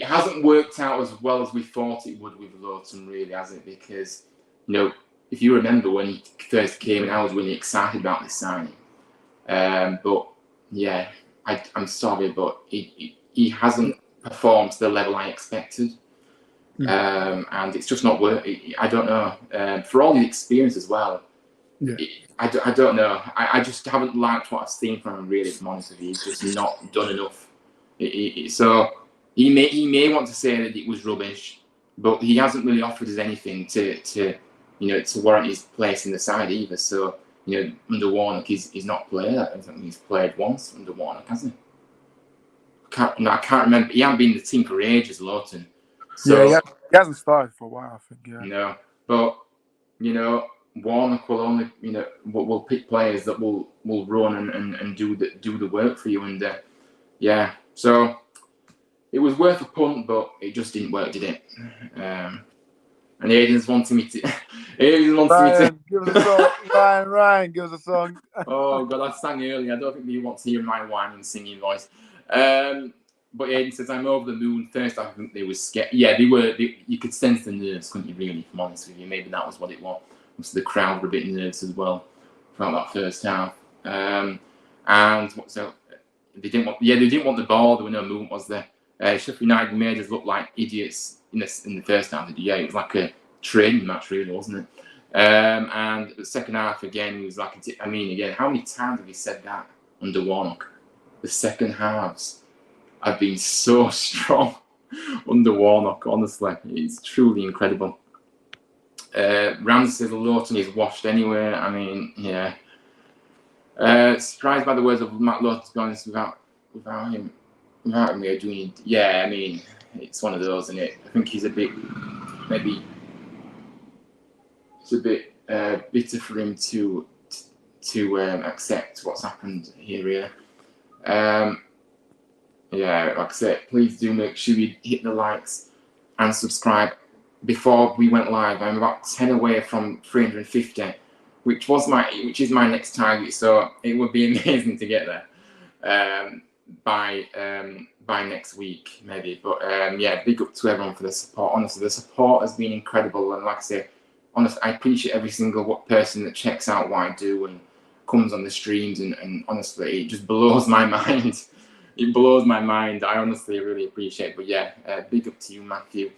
hasn't worked out as well as we thought it would with Lawton, really, has it? Because if you remember when he first came in, I was really excited about this signing. But yeah, I'm sorry, but he hasn't performed to the level I expected. And it's just not working. I don't know. For all the experience as well, yeah. I don't know. I just haven't liked what I've seen from him, really, if I'm honest with you. He's just not done enough. So he may want to say that it was rubbish, but he hasn't really offered us anything to warrant his place in the side either. So, under Warnock, he's not played. I think he's played once under Warnock, hasn't he? I can't remember. He hasn't been in the team for ages, Lawton. So, yeah, he hasn't started for a while, I think. Yeah. No, but Warnock will only will pick players that will run and do the work for you, and yeah. So it was worth a punt, but it just didn't work, did it? And Aidan's wanting me to. Ryan, give us a song. Ryan, give us a song. Oh God, I sang earlier. I don't think you want to hear my whining singing voice. But Aidan says, I'm over the moon. First, I think they were scared. Yeah, they were. You could sense the nerves, couldn't you, really, if I'm honest with you? Maybe that was what it was. So the crowd were a bit nervous as well throughout that first half. And so they didn't want the ball. There were no movement, was there? Sheffield United made us look like idiots in the first half. Yeah, it was like a training match, really, wasn't it? And the second half, again, was like, again, how many times have you said that under Warnock? The second halves have been so strong under Warnock, honestly. It's truly incredible. Ramsey says Lawton is washed anyway. I mean, yeah. Surprised by the words of Matt Lawton, to be honest, without him doing it. Yeah, I mean, it's one of those, isn't it? I think he's a bit, maybe, it's a bit bitter for him to accept what's happened here, really. Yeah, like I said, please do make sure you hit the likes and subscribe. Before we went live, I'm about 10 away from 350, which is my next target. So it would be amazing to get there by next week, maybe. But yeah, big up to everyone for the support. Honestly, the support has been incredible, and like I say, honestly, I appreciate every single person that checks out what I do and comes on the streams, and honestly, it just blows my mind. It blows my mind. I honestly really appreciate it. But yeah, big up to you, Matthew.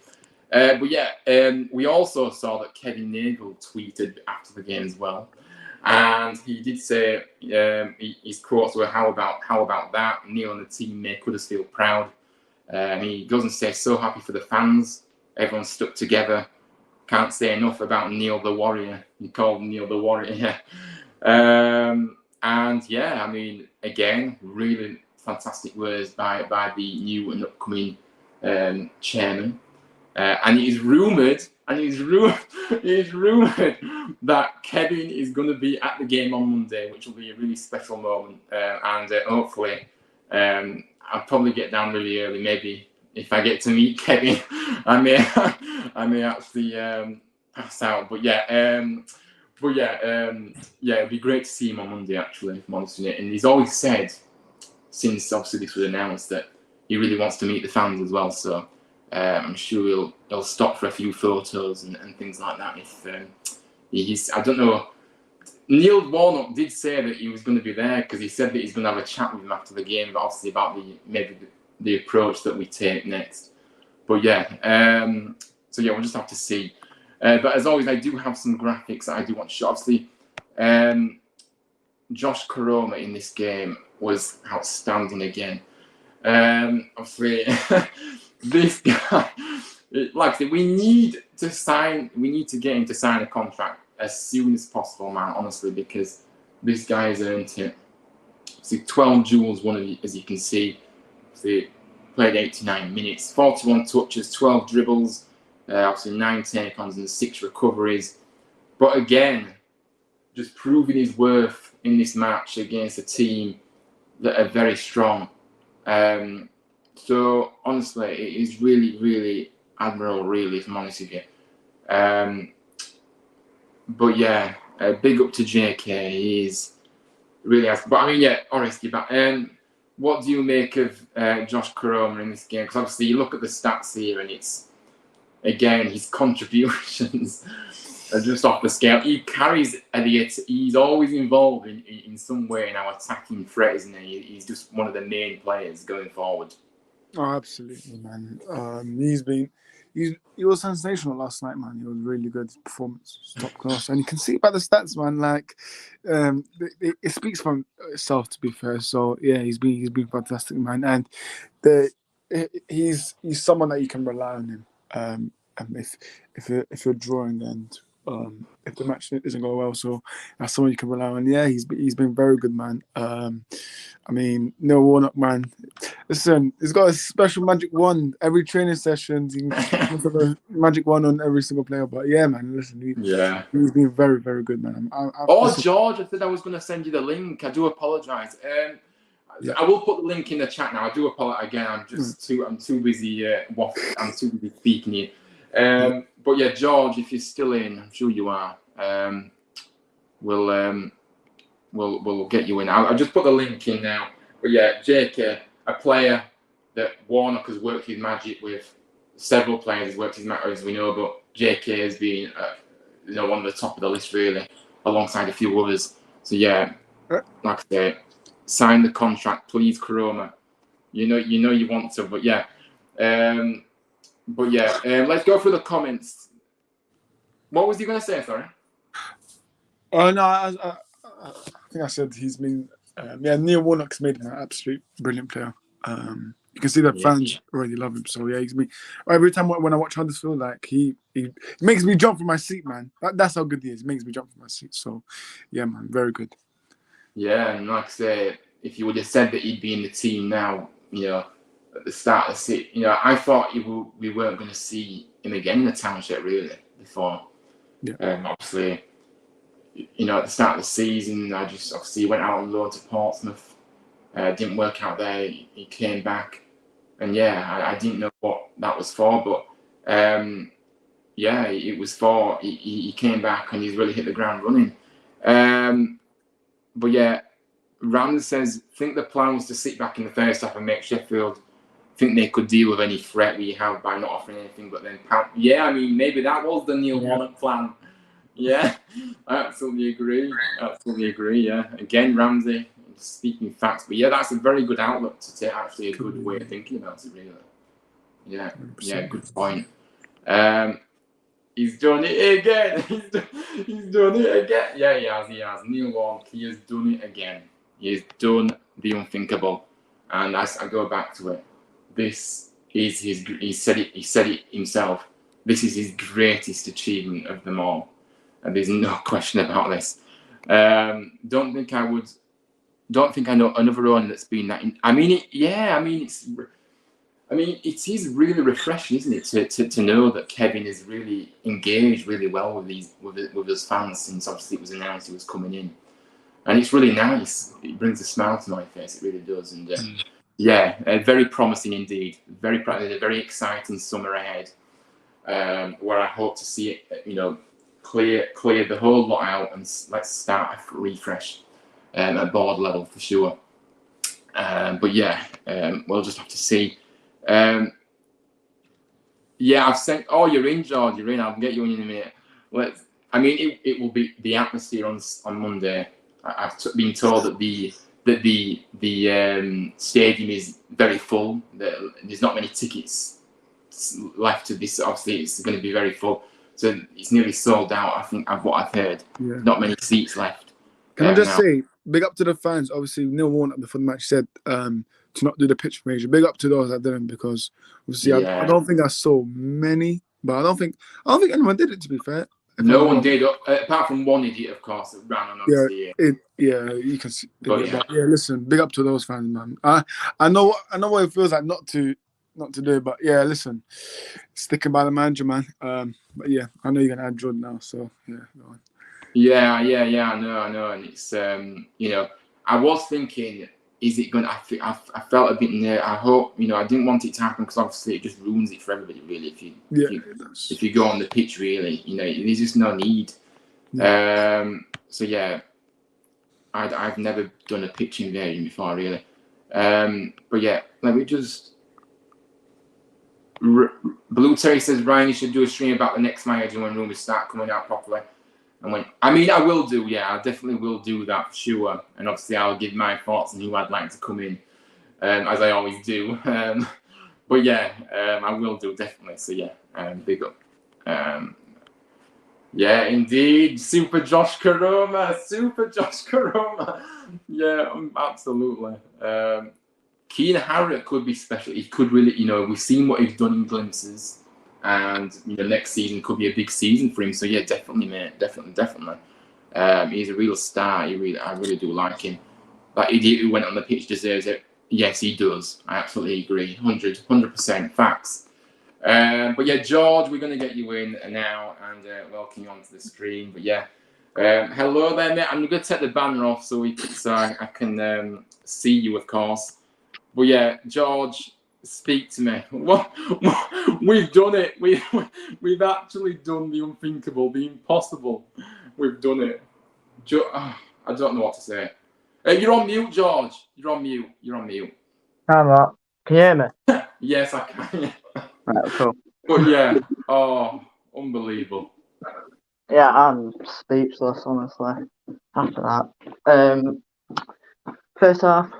But yeah, we also saw that Kevin Nagle tweeted after the game as well, and he did say his quotes were, "How about that? Neil and the team make Huddersfield proud." He goes and says, "So happy for the fans. Everyone stuck together. Can't say enough about Neil the Warrior." He called Neil the Warrior. And yeah, I mean, again, really fantastic words by the new and upcoming chairman. And it is rumoured, that Kevin is going to be at the game on Monday, which will be a really special moment. And hopefully, I'll probably get down really early. Maybe if I get to meet Kevin, I may actually pass out. But yeah, it'd be great to see him on Monday. Actually, if I'm honest with you. And he's always said, since obviously this was announced, that he really wants to meet the fans as well. So. I'm sure he'll stop for a few photos and things like that. If he's, I don't know. Neil Warnock did say that he was going to be there because he said that he's going to have a chat with him after the game, but obviously about the approach that we take next. But yeah, so yeah, we'll just have to see. But as always, I do have some graphics that I do want to show. Obviously, Josh Koroma in this game was outstanding again. Obviously. This guy, like I said, we need to get him to sign a contract as soon as possible, man, honestly, because this guy has earned it. See, 12 duels won, as you can see. See, played 89 minutes, 41 touches, 12 dribbles, obviously 9 take-ons and 6 recoveries. But again, just proving his worth in this match against a team that are very strong. So honestly, it is really, really admirable, really, if I'm honest with you. But yeah, big up to JK. He is really has. But I mean, yeah, honestly, but what do you make of Josh Koroma in this game? Because obviously, you look at the stats here, and it's again his contributions are just off the scale. He carries Elliot. He's always involved in some way in our attacking threat, isn't he? He's just one of the main players going forward. Oh, absolutely, man. He was sensational last night, man. He was really good. His performance was top class, and you can see by the stats, man. Like, it speaks for itself, to be fair. So yeah, he's been fantastic, man. And he's someone that you can rely on him. And if you're drawing and if the match isn't going well, so that's someone you can rely on. Yeah, he's been very good, man. I mean, Neil Warnock, man. Listen, he's got a special magic wand every training session. He can have a magic wand on every single player. But yeah, man, listen, he's been very, very good, man. George, I said I was going to send you the link. I do apologise. Yeah. I will put the link in the chat now. I do apologise again. I'm too busy. I'm too busy speaking here. But yeah, George, if you're still in, I'm sure you are. We'll get you in. I'll just put the link in now. But yeah, JK, a player that Warnock has worked his magic with. Several players has worked his magic, as we know, but JK has been, one of the top of the list really, alongside a few others. So yeah, like I say, sign the contract, please, Koroma. You know you want to, but yeah. Let's go through the comments. What was he going to say? Sorry. Oh no, I think I said he's been. Neil Warnock's made him an absolute brilliant player. You can see that fans already love him. So yeah, he's been. Every time when I watch Huddersfield, like he makes me jump from my seat, man. That's how good he is. He makes me jump from my seat. So yeah, man, very good. Yeah, and like I say, if you would have said that he'd be in the team now, at the start of the season, I thought we weren't going to see him again in the Township really before. Yeah. Obviously, at the start of the season, I just obviously went out on loan to Portsmouth. Didn't work out there. He came back, and I didn't know what that was for, but it was for. He came back and he's really hit the ground running. But yeah, Rand says, think the plan was to sit back in the first half and make Sheffield think they could deal with any threat we have by not offering anything, but then I mean, maybe that was the Neil Warnock plan. Yeah, I absolutely agree. Yeah, again, Ramsey speaking facts, but yeah, that's a very good outlook to take. Actually, a good way of thinking about it, really. Yeah, good point. He's done it again. He's done it again. Yeah, he has. Neil Warnock, he has done it again. He has done the unthinkable. And I go back to it. This is his. He said it himself. This is his greatest achievement of them all, and there's no question about this. Don't think I know another owner that's been that. It is really refreshing, isn't it, to know that Kevin is really engaged really well with his fans since obviously it was announced he was coming in, and it's really nice. It brings a smile to my face. It really does, and very promising indeed. Very exciting summer ahead, where I hope to see it, clear the whole lot out and let's start a refresh at board level for sure. We'll just have to see. I've sent. Oh, you're in, George. You're in. I'll get you in a minute. It will be the atmosphere on Monday. I've been told that the stadium is very full. There's not many tickets left to this. Obviously, it's going to be very full. So it's nearly sold out. I think of what I've heard. Yeah. Not many seats left. Can I just say, big up to the fans. Obviously, Neil Warnock before the match said to not do the pitch major. Big up to those that didn't, because obviously I don't think I saw many, but I don't think anyone did it, to be fair. No one did, apart from one idiot, of course, that ran on obviously. You can see. But listen, big up to those fans, man. I know what it feels like not to do it, but yeah, listen, sticking by the manager, man. But yeah, I know you're gonna add Jordan now, so yeah, go on. Yeah, I know, and it's I was thinking, is it going? I felt a bit near. I hope I didn't want it to happen because obviously it just ruins it for everybody, really. If you go on the pitch, really, there's just no need. Yeah. I've never done a pitch invasion before, really. But yeah, let me just. Blue Terry says Ryan, you should do a stream about the next manager when rumours start coming out properly. I will do, I definitely will do that for sure. And obviously I'll give my thoughts on who I'd like to come in, as I always do. I will do, definitely. So big up. Indeed. Super Josh Karoma. Yeah, absolutely. Keane Harriott could be special. He could really, we've seen what he's done in glimpses. And next season could be a big season for him. So yeah, definitely, mate, definitely. He's a real star. I really do like him. That idiot who went on the pitch deserves it. Yes, he does. I absolutely agree. 100% facts. George, we're gonna get you in now and welcome you onto the screen. But hello there, mate. I'm gonna take the banner off so I can see you, of course. But George. Speak to me. What we've done it. We've actually done the unthinkable, the impossible. We've done it. I don't know what to say. You're on mute, George. You're on mute. I'm not. Can you hear me? Yes, I can. Right, cool. But unbelievable. Yeah, I'm speechless, honestly. After that, first half,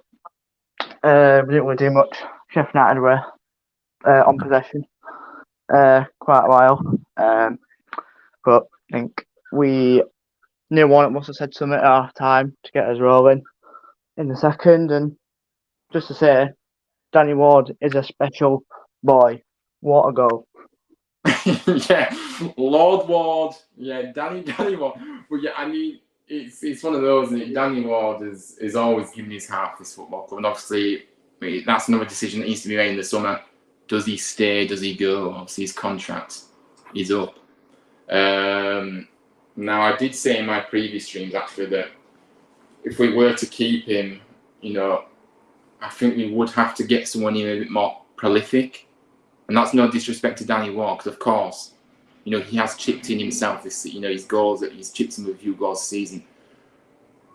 we didn't really do much. Sheffield United were on possession quite a while, but I think Neil Warnock must have said something at half time to get us rolling in the second. And just to say, Danny Ward is a special boy. What a goal! Lord Ward. Danny Ward. But it's one of those. Isn't it? Danny Ward is always giving his heart for this football club, and obviously. That's another decision that needs to be made in the summer. Does he stay? Does he go? Obviously, his contract is up. Now, I did say in my previous streams, actually, that if we were to keep him, I think we would have to get someone in a bit more prolific. And that's no disrespect to Danny Ward, because, of course, he has chipped in himself. His goals, he's chipped in with a few goals this season.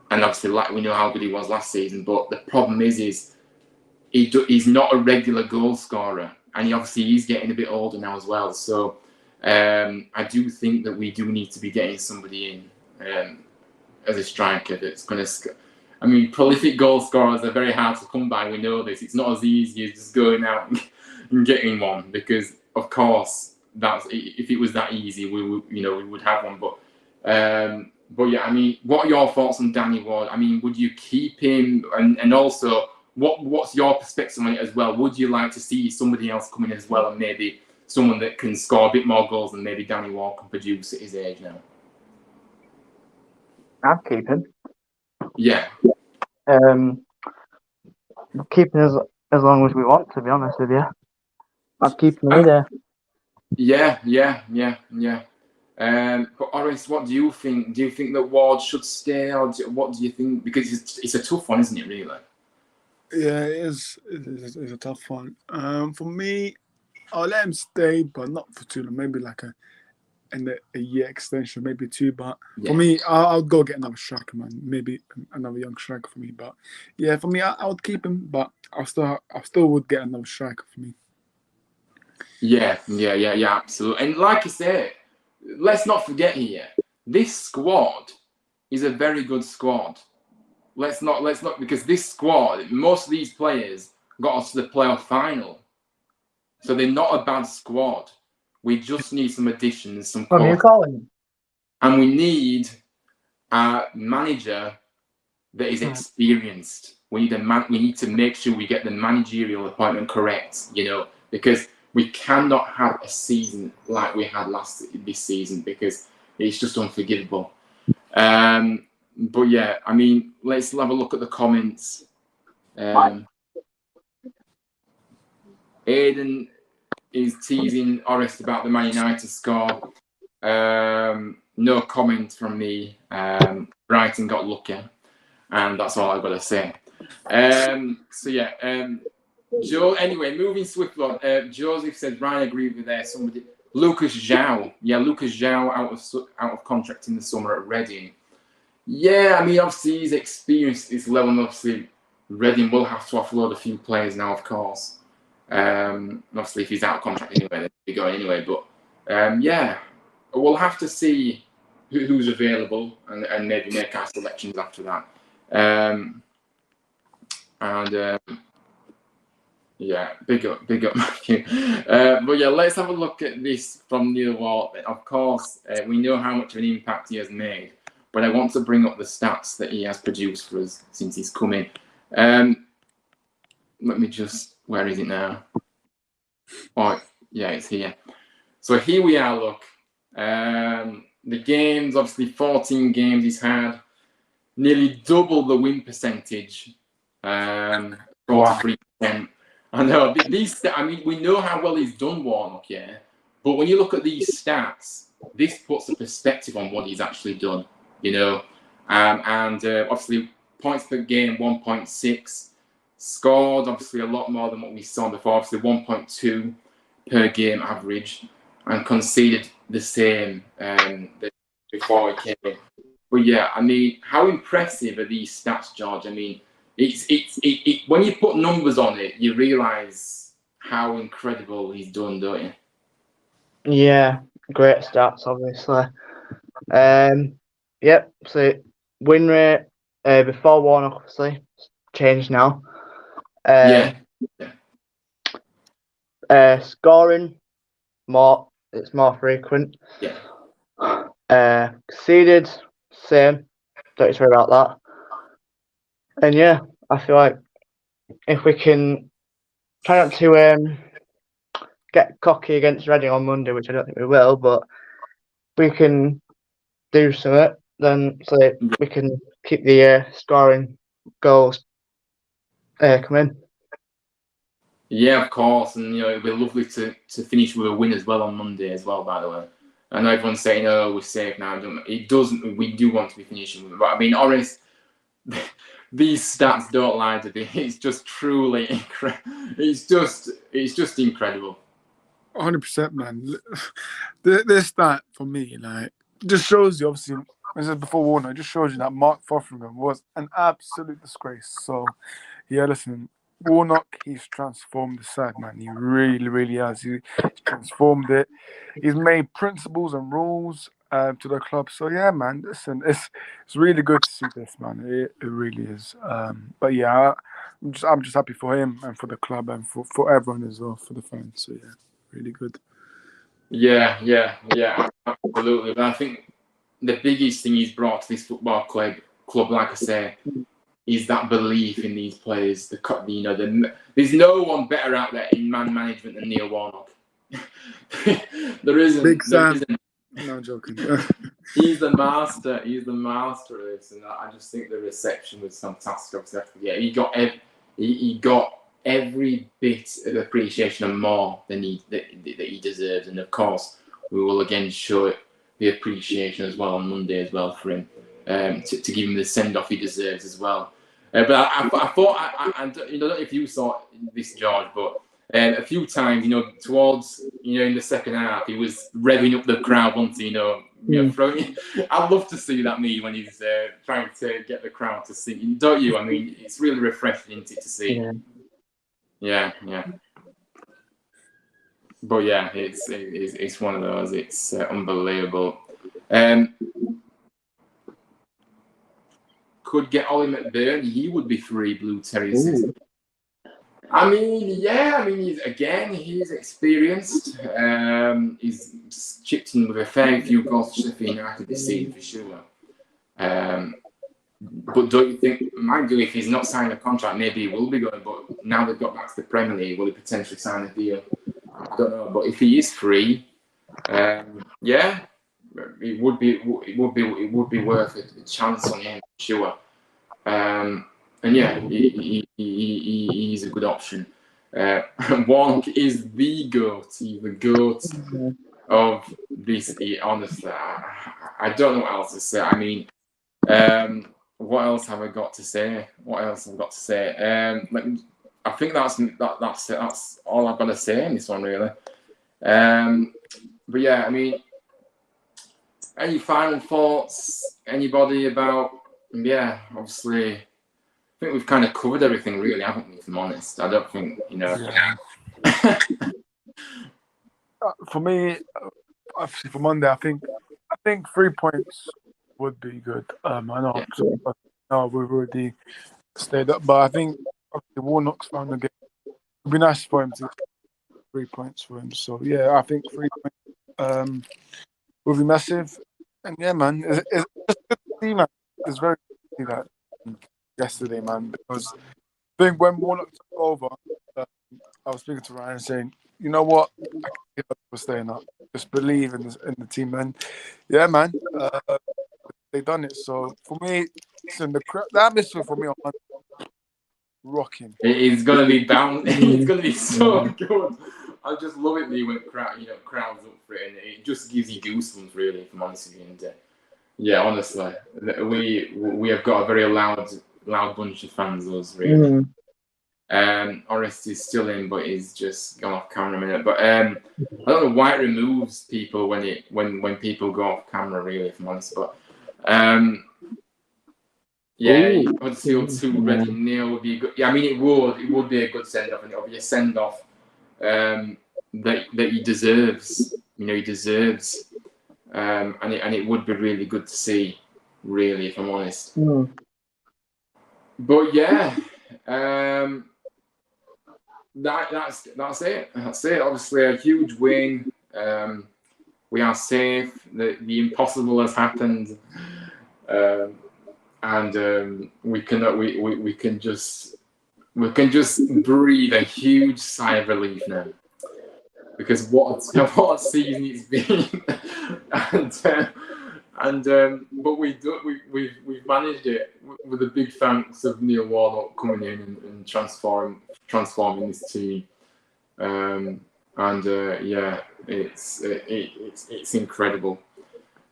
And obviously, we know how good he was last season. But the problem is he's not a regular goal scorer, and he's getting a bit older now as well. So I do think that we do need to be getting somebody in as a striker that's going to. Prolific goal scorers are very hard to come by. We know this. It's not as easy as just going out and getting one because, of course, if it was that easy, we would have one. But yeah, I mean, what are your thoughts on Danny Ward? I mean, would you keep him? And also, what's your perspective on it as well? Would you like to see somebody else come in as well, and maybe someone that can score a bit more goals than maybe Danny Ward can produce at his age now? I'd keep him. Yeah. Keep him as long as we want, to be honest with you. I'd keep him there. Yeah. But Horace, what do you think? Do you think that Ward should stay, or what do you think? Because it's a tough one, isn't it? Really. Yeah, it is. It's a tough one. For me, I'll let him stay, but not for too long. Maybe like a year extension, maybe 2. But for me, I'll go get another striker, man. Maybe another young striker for me. But yeah, for me, I would keep him, but I still would get another striker for me. Yeah, absolutely. And like you said, let's not forget here, this squad is a very good squad. Let's not because this squad, most of these players got us to the playoff final, so they're not a bad squad. We just need some additions, some What are you calling? And we need a manager that is experienced. We need to make sure we get the managerial appointment correct, because we cannot have a season like we had this season, because it's just unforgivable. But yeah, I mean, let's have a look at the comments. Aidan is teasing Orest about the Man United score. No comment from me. Brighton got lucky, and that's all I've got to say. So yeah, Joe. Anyway, moving swiftly on. Joseph says Ryan agreed with there. Somebody, Lucas Zhao. Yeah, Lucas Zhao out of contract in the summer at Reading. Yeah, I mean, obviously he's experienced this level, and obviously Reading will have to offload a few players now, of course. Obviously, if he's out of contract anyway, then he'll be going anyway. But yeah, we'll have to see who's available and maybe make our selections after that. Yeah, big up, Matthew. But yeah, let's have a look at this from Neil Ward. Of course, we know how much of an impact he has made, but I want to bring up the stats that he has produced for us since he's come in. Let me just, where is it now? Oh, yeah, it's here. So here we are, look. The games, obviously 14 games he's had, nearly double the win percentage, 43%. I know, I mean, we know how well he's done, Warnock, yeah? But when you look at these stats, this puts a perspective on what he's actually done, obviously, points per game, 1.6. Scored, obviously, a lot more than what we saw before, obviously 1.2 per game average, and conceded the same before he came in. But yeah, I mean, how impressive are these stats, George? I mean, when you put numbers on it, you realise how incredible he's done, don't you? Yeah, great stats, obviously. Yep, so win rate before Warnock, obviously, changed now. Scoring, it's more frequent. Yeah. Conceded, same. Don't worry about that. And yeah, I feel like if we can try not to get cocky against Reading on Monday, which I don't think we will, but we can do something, then we can keep the scoring goals coming. Yeah, of course, and it'd be lovely to finish with a win as well on Monday as well. By the way, I know everyone's saying, "Oh, we're safe now." It doesn't. We do want to be finishing with it, but I mean, honest, these stats don't lie to me. It's just truly incredible. It's just incredible. 100%, man. This stat for me, like, just shows you, obviously, as I said before, Warner, it just shows you that Mark Fotheringham was an absolute disgrace. So, yeah, listen, Warnock, he's transformed the side, man. He really, really has. He's transformed it. He's made principles and rules to the club. So, yeah, man, listen, it's really good to see this, man. It really is. But, yeah, I'm just happy for him and for the club and for everyone as well, for the fans. So, yeah, really good. Yeah, absolutely. But I think the biggest thing he's brought to this football club, like I say, is that belief in these players. There's no one better out there in man management than Neil Warnock. There isn't. Big There Sam. isn't. No, I'm joking. He's the master. He's the master of this, and I just think the reception was fantastic. Obviously, yeah, he got every bit of appreciation and more than that he deserves, and of course, we will again show the appreciation as well on Monday as well for him, to give him the send off he deserves as well. But I thought I don't know if you saw this, George, but a few times, towards in the second half, he was revving up the crowd once, throwing. I'd love to see that when he's trying to get the crowd to sing, don't you? I mean, it's really refreshing, isn't it, to see? Yeah. But yeah, it's one of those. It's unbelievable. Could get Ollie McBurn. He would be 3 Blue Terriers. I mean, he's experienced. He's chipped in with a fair few goals to Sheffield United this season for sure. But don't you think, mind you, if he's not signed a contract, maybe he will be going. But now they've got back to the Premier League, will he potentially sign a deal? I don't know. But if he is free, yeah, it would be worth a chance on him, for sure. And yeah, he's a good option. Warnock is the goat of this. Honestly, I don't know what else to say. I mean, what else have I got to say? I think that's all I've got to say in this one, really. But yeah, I mean, any final thoughts? Anybody about? Yeah, obviously, I think we've kind of covered everything, really, haven't we? If I'm honest, I don't think Yeah. For me, obviously for Monday, I think 3 points would be good. I know, we've already stayed up, but I think obviously Warnock's found the game. It'd be nice for him to get 3 points for him. So yeah, I think 3 points will be massive. And yeah, man, it's just good to see, man. It's very good to see that yesterday, man, because I think when Warnock took over, I was speaking to Ryan saying, you know what, I can give up for staying up. Just believe in the team, man. Yeah, man, they done it. So for me, listen, the atmosphere for me on Monday, rocking. It's gonna be bound. It's gonna be so good. I just love it when crowds up for it, and it just gives you goosebumps, really, if I'm honest with you. And yeah, honestly, we have got a very loud bunch of fans, us, really. Orest is still in, but he's just gone off camera a minute. But I don't know why it removes people when people go off camera, really, if I'm honest. But yeah, Huddersfield 2 Reading 0 would be good. Yeah, I mean, it would be a good send off, and it'll be a send off that he deserves. He deserves, and it would be really good to see, really, if I'm honest. But yeah, that's it. That's it. Obviously, a huge win. We are safe. The impossible has happened, and we can just breathe a huge sigh of relief now, because what a season it's been, but we've managed it with a big thanks of Neil Warnock coming in and transforming this team, yeah, it's incredible.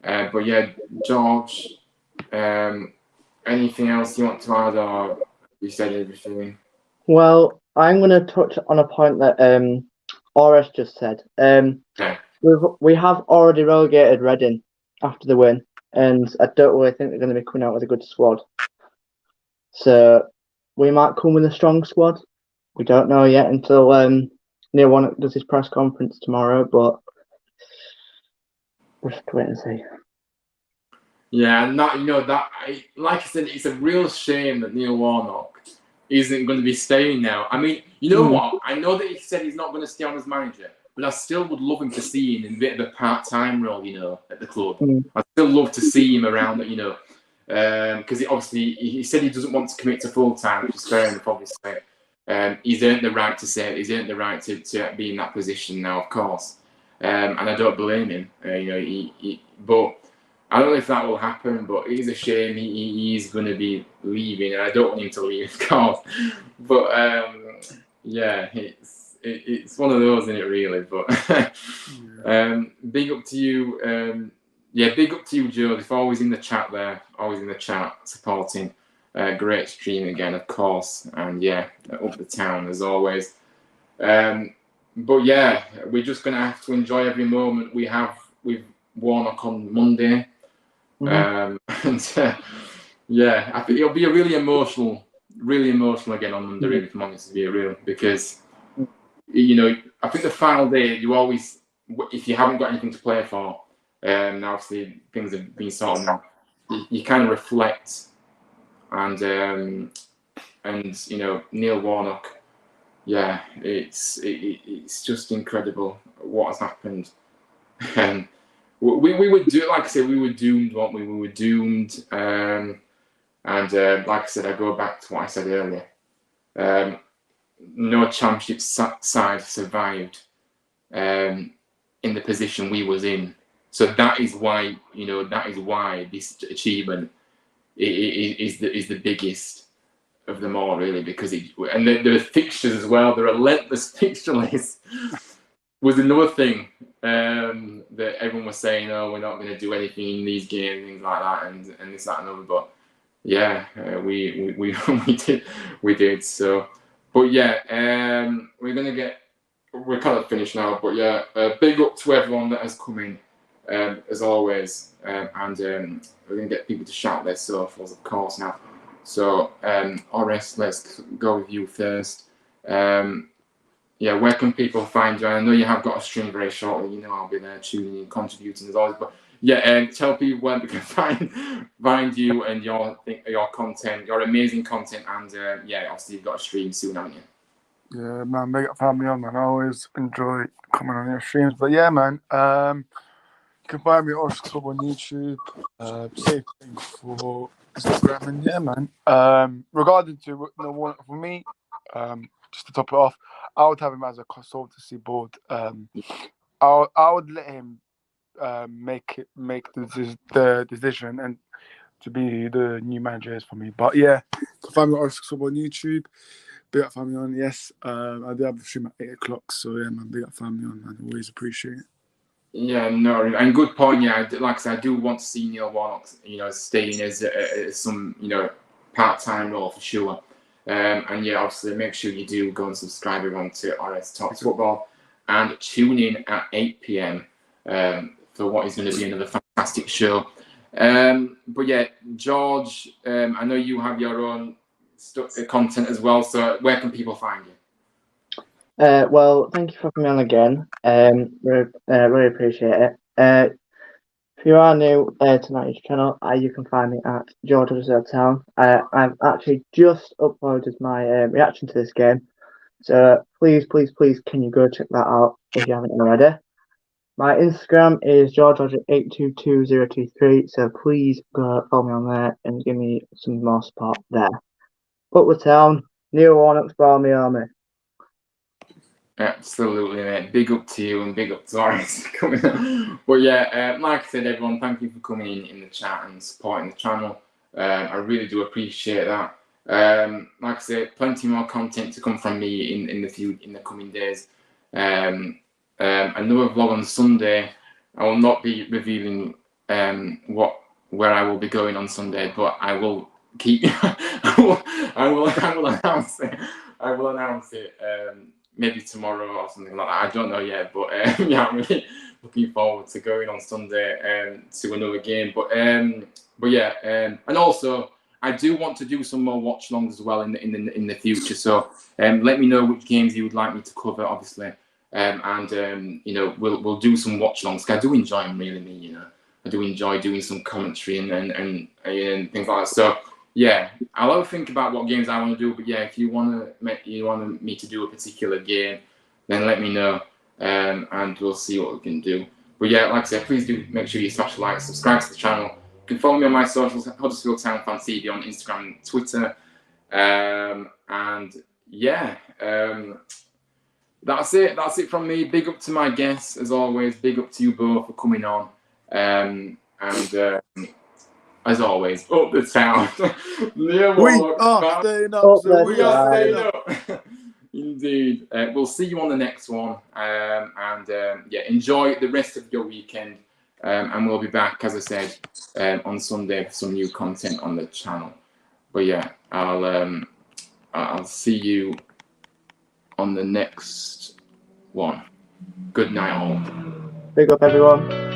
But yeah, George, anything else you want to add, or you said everything? Well, I'm going to touch on a point that RS just said. Okay. We have already relegated Reading after the win, and I don't really think they're going to be coming out with a good squad. So we might come with a strong squad. We don't know yet until Neil Warnock does his press conference tomorrow, but we'll just wait and see. Yeah, and like I said, it's a real shame that Neil Warnock isn't going to be staying now. I mean, you know what? I know that he said he's not going to stay on as manager, but I still would love him to see him in a bit of a part-time role, you know, at the club. Mm. I'd still love to see him around, you know, because obviously he said he doesn't want to commit to full-time, which is fair enough, obviously. He's earned the right to say it. He's earned the right to be in that position now, of course. And I don't blame him. You know, but I don't know if that will happen. But it is a shame he's going to be leaving, and I don't want him to leave, of course. But yeah, it's one of those, isn't it? Really. But big up to you. Yeah, big up to you, Joseph. Always in the chat there. Always in the chat, supporting. Great stream again, of course, and yeah, up the town as always. But yeah, we're just gonna have to enjoy every moment we have with Warnock on Monday. And yeah, I think it'll be a really emotional again on Monday, really, if I'm honest with you, really, because you know, I think the final day, you always, if you haven't got anything to play for, now obviously things have been sorted out, you kind of reflect. And you know, Neil Warnock, yeah, it's just incredible what has happened. We were like I said, we were doomed, weren't we? We were doomed. And like I said, I go back to what I said earlier. No championship side survived in the position we was in. So that is why, you know, this achievement is the biggest of them all, really, because and the fixtures as well, the relentless fixture list was another thing that everyone was saying, oh, we're not going to do anything in these games, things like that, and this, that, and other. But yeah, we did. So, but yeah, we're kind of finished now. But yeah, big up to everyone that has come in. As always, and we're going to get people to shout their socials, of course, now. So, RS, let's go with you first. Yeah, where can people find you? I know you have got a stream very shortly. You know, I'll be there tuning in, contributing as always. But yeah, tell people where they can find you and your content, your amazing content, and yeah, obviously you've got a stream soon, haven't you? Yeah, man, big up family on, man. I always enjoy coming on your streams. But yeah, man, you can find me at Osh Club on YouTube. Same thing for Instagram, and yeah, man. Regarding to Warnock, for me, just to top it off, I would have him as a consultancy board. I would let him make the decision and to be the new manager is for me. But yeah, so find me at Osh Club on YouTube. Big up family on, yes. I do have a stream at 8 o'clock, so yeah, man, big up family on, man. Always appreciate it. Yeah, no, and good point. Yeah, like I said, I do want to see Neil Warnock, you know, staying as some, you know, part-time role for sure. And yeah, obviously, make sure you do go and subscribe everyone to RS Talks Football and tune in at 8 p.m. For what is going to be another fantastic show. But yeah, George, I know you have your own content as well. So where can people find you? Well, thank you for coming on again. Really appreciate it. If you are new to my channel, you can find me at George Huddersfield Town. I've actually just uploaded my reaction to this game, so please, can you go check that out if you haven't already. My Instagram is GeorgeRoger822023, so please go follow me on there and give me some more support there. Up the town, Neil Warnock's Barmy Army. Absolutely, mate. Big up to you and big up to RS for coming on. But yeah, like I said, everyone, thank you for coming in the chat and supporting the channel. I really do appreciate that. Like I said, plenty more content to come from me in the coming days. Another vlog on Sunday. I will not be revealing where I will be going on Sunday, but I will keep. I will announce it. I will announce it. Maybe tomorrow or something like that. I don't know yet, but yeah, I'm really looking forward to going on Sunday to another game. But yeah, and also I do want to do some more watch-alongs as well in the future. So let me know which games you would like me to cover, obviously, and you know, we'll do some watch-alongs. I do enjoy them, really. You know, I do enjoy doing some commentary and things like that. So. Yeah, I'll have a think about what games I want to do, but yeah, if you want me to do a particular game, then let me know. and we'll see what we can do. But yeah, like I said, please do make sure you smash the like, subscribe to the channel. You can follow me on my socials, Huddersfield Town Fan TV on Instagram and Twitter. And yeah, that's it. That's it from me. Big up to my guests, as always. Big up to you both for coming on. As always, up the town. Near Warnock. Are staying up. Up So the We are town. staying up. Indeed. We'll see you on the next one. Yeah, enjoy the rest of your weekend. And we'll be back, as I said, on Sunday for some new content on the channel. But yeah, I'll see you on the next one. Good night, all. Big up, everyone.